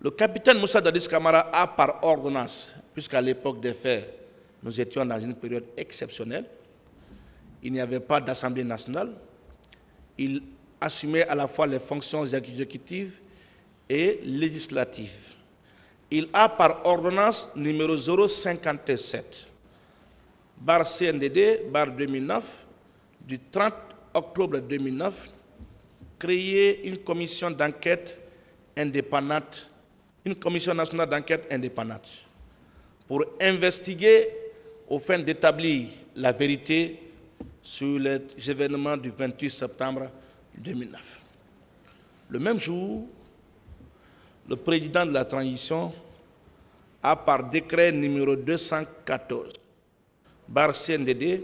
le capitaine Moussa Dadis Camara a par ordonnance, puisqu'à l'époque des faits, nous étions dans une période exceptionnelle, il n'y avait pas d'Assemblée nationale, il assumait à la fois les fonctions exécutives et législatives. Il a par ordonnance numéro 057, barre CNDD, barre 2009, du 30 octobre 2009, créé une commission d'enquête indépendante, une commission nationale d'enquête indépendante, pour investiguer aux fins d'établir la vérité sur les événements du 28 septembre 2009. Le même jour, le président de la transition a, par décret numéro 214, bar CNDD,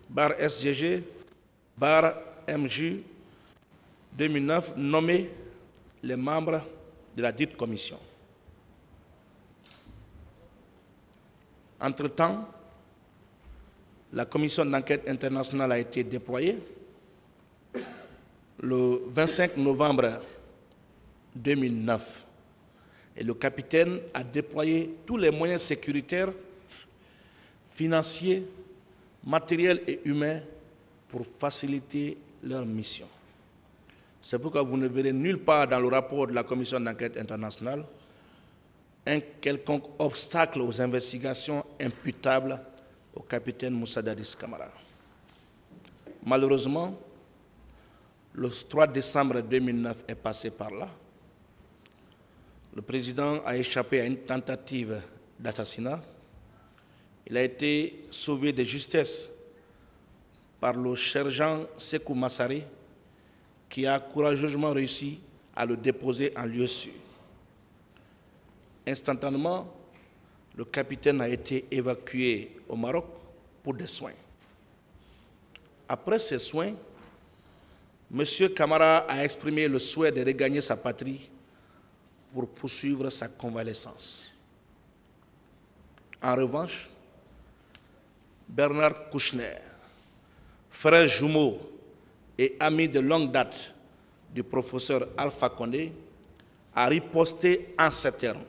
bar SGG, bar MJ 2009, nommé les membres de la dite commission. Entre-temps, la commission d'enquête internationale a été déployée. Le 25 novembre 2009, et le capitaine a déployé tous les moyens sécuritaires, financiers, matériels et humains pour faciliter leur mission. C'est pourquoi vous ne verrez nulle part dans le rapport de la commission d'enquête internationale un quelconque obstacle aux investigations imputables au capitaine Moussa Dadis Camara. Malheureusement, le 3 décembre 2009 est passé par là. Le président a échappé à une tentative d'assassinat. Il a été sauvé de justesse par le sergent Sekou Massari, qui a courageusement réussi à le déposer en lieu sûr. Instantanément, le capitaine a été évacué au Maroc pour des soins. Après ces soins, M. Camara a exprimé le souhait de regagner sa patrie pour poursuivre sa convalescence. En revanche, Bernard Kouchner, frère jumeau et ami de longue date du professeur Alpha Condé, a riposté en ces termes.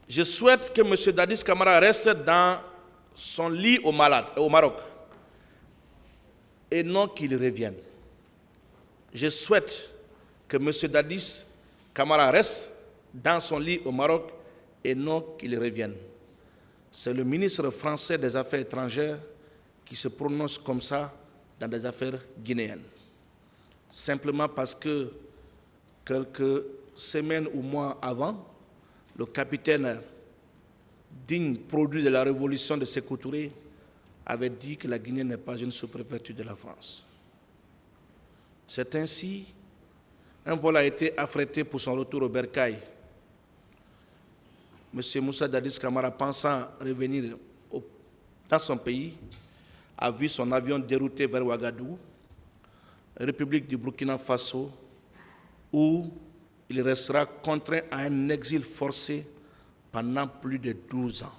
Je souhaite que M. Dadis Camara reste dans son lit au Maroc et non qu'il revienne. Je souhaite que M. Dadis Camara reste dans son lit au Maroc et non qu'il revienne. C'est le ministre français des Affaires étrangères qui se prononce comme ça dans des affaires guinéennes. Simplement parce que quelques semaines ou mois avant, le capitaine, digne produit de la révolution de Sékou Touré, avait dit que la Guinée n'est pas une sous-préfecture de la France. C'est ainsi, un vol a été affrété pour son retour au Bercail. M. Moussa Dadis Camara, pensant revenir dans son pays, a vu son avion dérouté vers Ouagadougou, République du Burkina Faso, où il restera contraint à un exil forcé pendant plus de 12 ans.